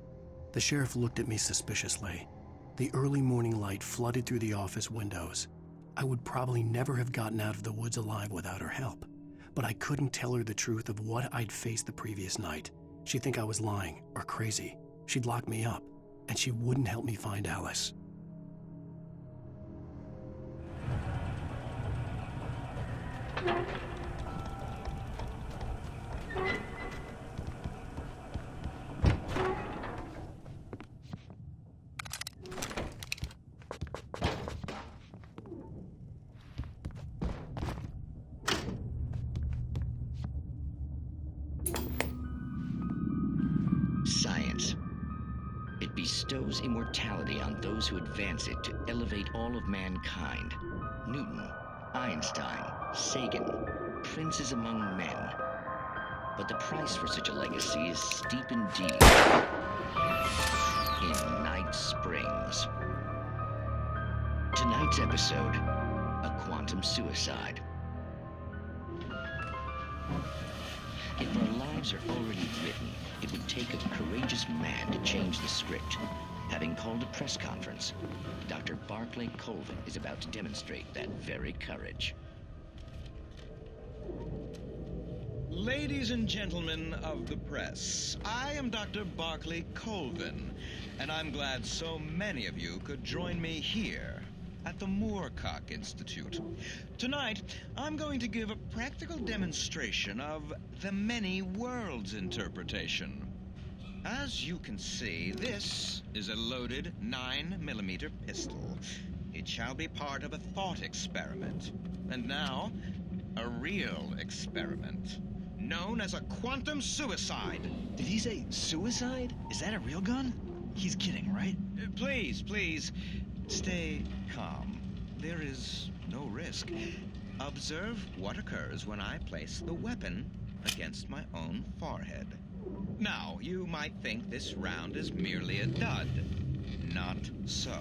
The sheriff looked at me suspiciously. The early morning light flooded through the office windows. I would probably never have gotten out of the woods alive without her help, but I couldn't tell her the truth of what I'd faced the previous night. She'd think I was lying or crazy. She'd lock me up, and she wouldn't help me find Alice. Science. It bestows immortality on those who advance it to elevate all of mankind. Newton, Einstein, Sagan, princes among men. But the price for such a legacy is steep indeed. In Night Springs. Tonight's episode, a quantum suicide. If our lives are already written, it would take a courageous man to change the script. Having called a press conference, Dr. Barclay Colvin is about to demonstrate that very courage. Ladies and gentlemen of the press, I am Dr. Barclay Colvin, and I'm glad so many of you could join me here at the Moorcock Institute. Tonight, I'm going to give a practical demonstration of the many worlds interpretation. As you can see, this is a loaded 9mm pistol. It shall be part of a thought experiment. And now, a real experiment, known as a quantum suicide. Did he say suicide? Is that a real gun? He's kidding, right? Please, stay calm. There is no risk. Observe what occurs when I place the weapon against my own forehead. Now, you might think this round is merely a dud. Not so.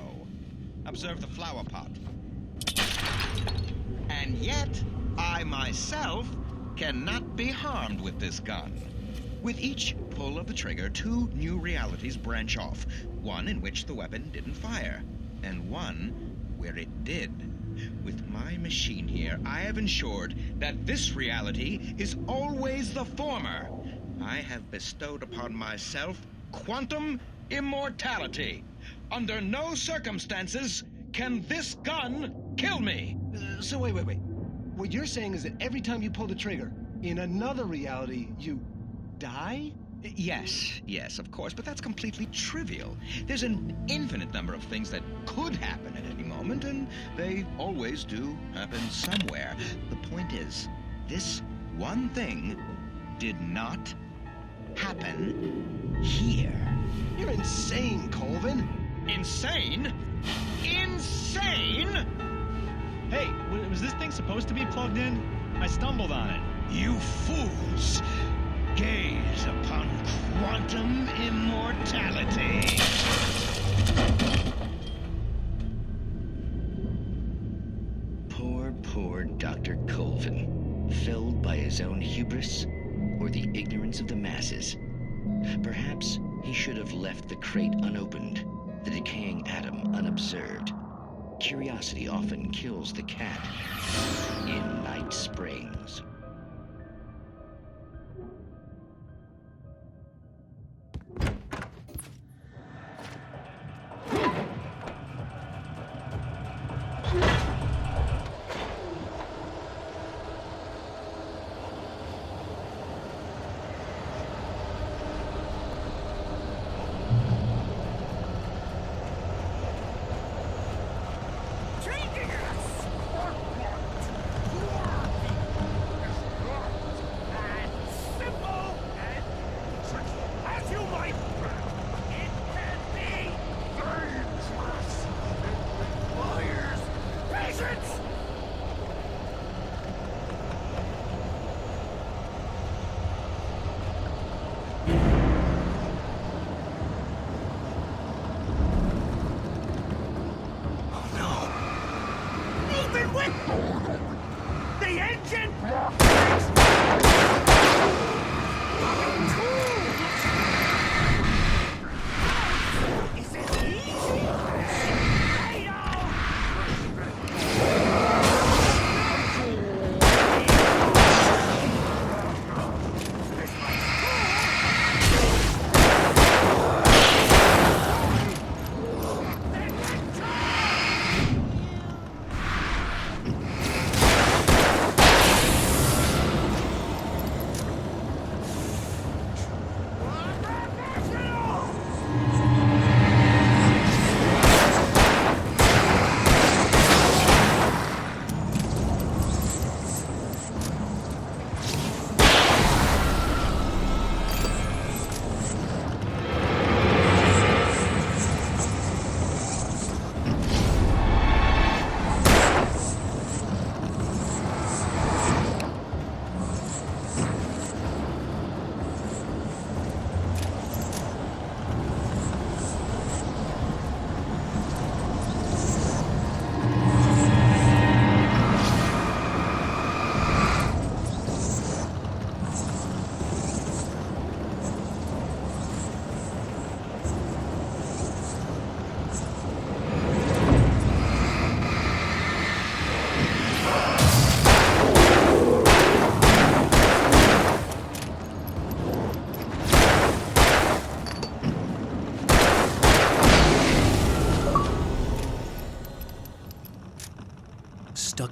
Observe the flower pot. And yet, I myself cannot be harmed with this gun. With each pull of the trigger, two new realities branch off. One in which the weapon didn't fire, and one where it did. With my machine here, I have ensured that this reality is always the former. I have bestowed upon myself quantum immortality. Under no circumstances can this gun kill me. So wait. What you're saying is that every time you pull the trigger, in another reality, you die? Yes, of course, but that's completely trivial. There's an infinite number of things that could happen at any moment, and they always do happen somewhere. The point is, this one thing did not happen here. You're insane, Colvin. Insane? Insane? Hey, was this thing supposed to be plugged in? I stumbled on it. You fools! Gaze upon quantum immortality. Poor Dr. Colvin, felled by his own hubris or the ignorance of the masses. Perhaps he should have left the crate unopened, the decaying atom unobserved. Curiosity often kills the cat. In Night Springs.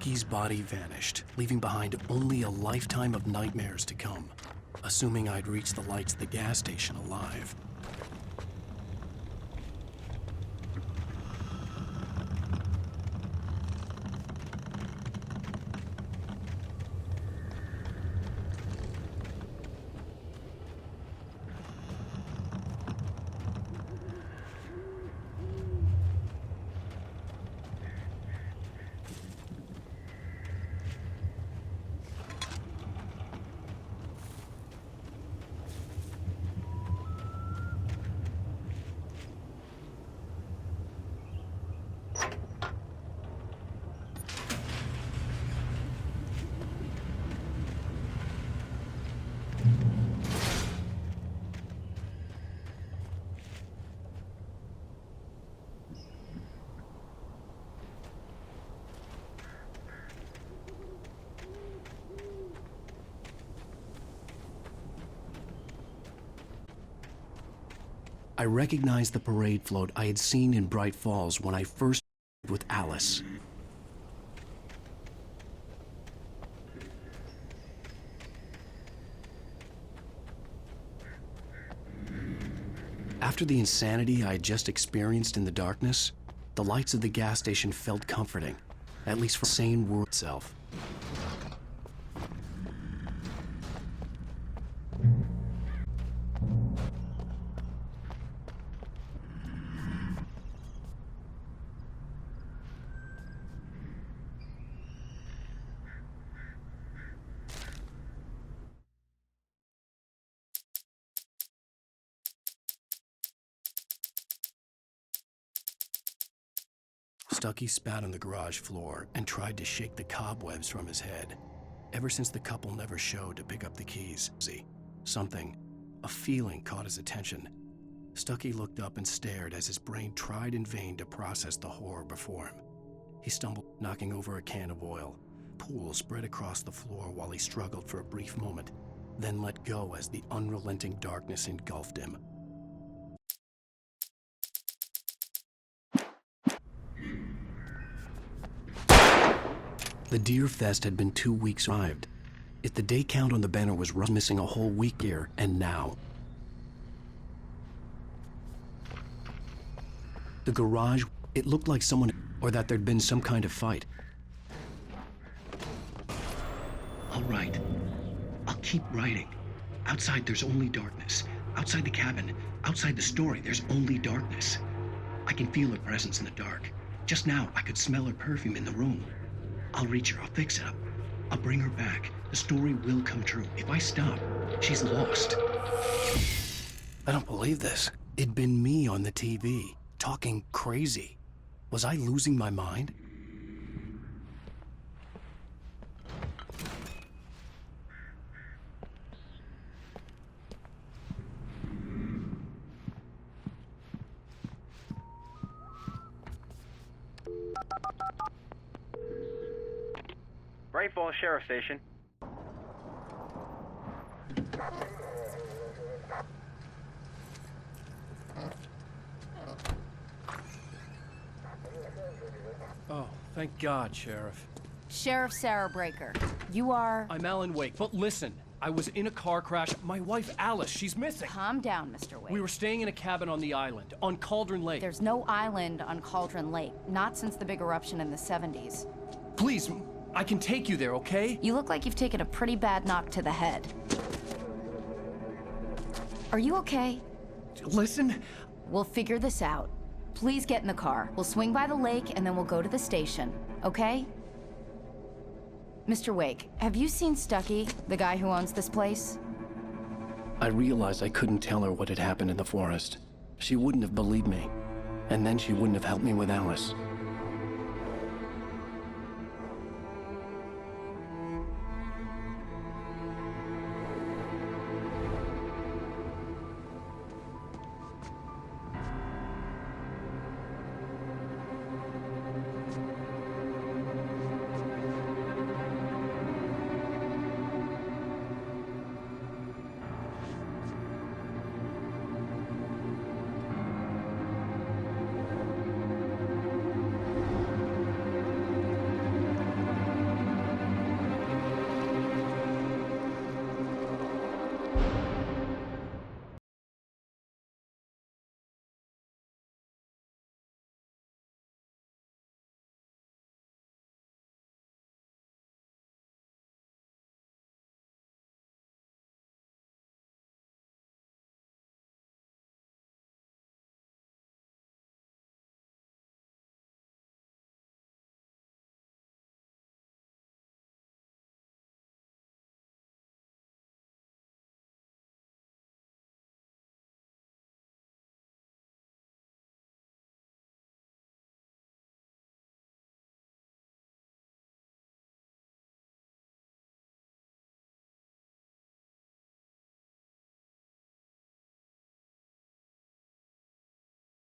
Stucky's body vanished, leaving behind only a lifetime of nightmares to come, assuming I'd reached the lights of the gas station alive. I recognized the parade float I had seen in Bright Falls when I first with Alice. After the insanity I had just experienced in the darkness, the lights of the gas station felt comforting, at least for the sane world itself. Stucky spat on the garage floor and tried to shake the cobwebs from his head. Ever since the couple never showed to pick up the keys, a feeling caught his attention. Stucky looked up and stared as his brain tried in vain to process the horror before him. He stumbled, knocking over a can of oil. Pools spread across the floor while he struggled for a brief moment, then let go as the unrelenting darkness engulfed him. The Deer Fest had been 2 weeks arrived. If the day count on the banner was missing a whole week here and now. The garage, it looked like someone, or that there'd been some kind of fight. All right. I'll keep writing. Outside, there's only darkness. Outside the cabin, outside the story, there's only darkness. I can feel her presence in the dark. Just now, I could smell her perfume in the room. I'll reach her. I'll fix it up. I'll bring her back. The story will come true. If I stop, she's lost. I don't believe this. It'd been me on the TV, talking crazy. Was I losing my mind? Bright Falls Sheriff Station. Oh, thank God, Sheriff. Sheriff Sarah Breaker. You are... I'm Alan Wake, but listen. I was in a car crash. My wife, Alice, she's missing. Calm down, Mr. Wake. We were staying in a cabin on the island, on Cauldron Lake. There's no island on Cauldron Lake. Not since the big eruption in the 70s. Please, I can take you there, okay? You look like you've taken a pretty bad knock to the head. Are you okay? Listen. We'll figure this out. Please get in the car. We'll swing by the lake and then we'll go to the station, okay? Mr. Wake, have you seen Stucky, the guy who owns this place? I realized I couldn't tell her what had happened in the forest. She wouldn't have believed me. And then she wouldn't have helped me with Alice.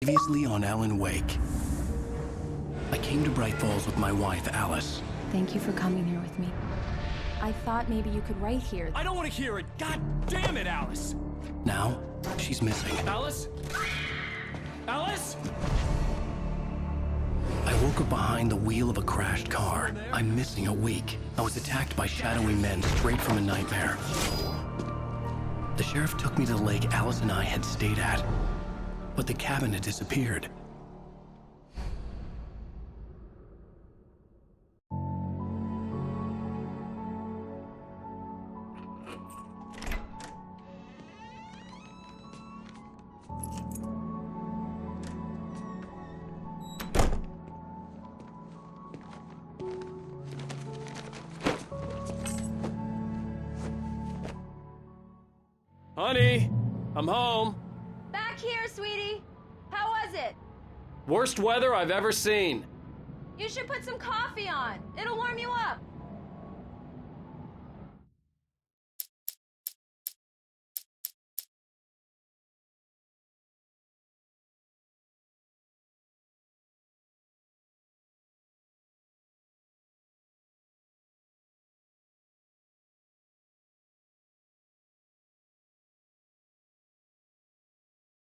Previously on Alan Wake. I came to Bright Falls with my wife, Alice. Thank you for coming here with me. I thought maybe you could write here. I don't want to hear it. God damn it, Alice. Now, she's missing. Alice? Alice? I woke up behind the wheel of a crashed car. I'm missing a week. I was attacked by shadowy men straight from a nightmare. The sheriff took me to the lake Alice and I had stayed at, but the cabin had disappeared. Honey, I'm home. Back here, sweetie. How was it? Worst weather I've ever seen. You should put some coffee on. It'll warm you up.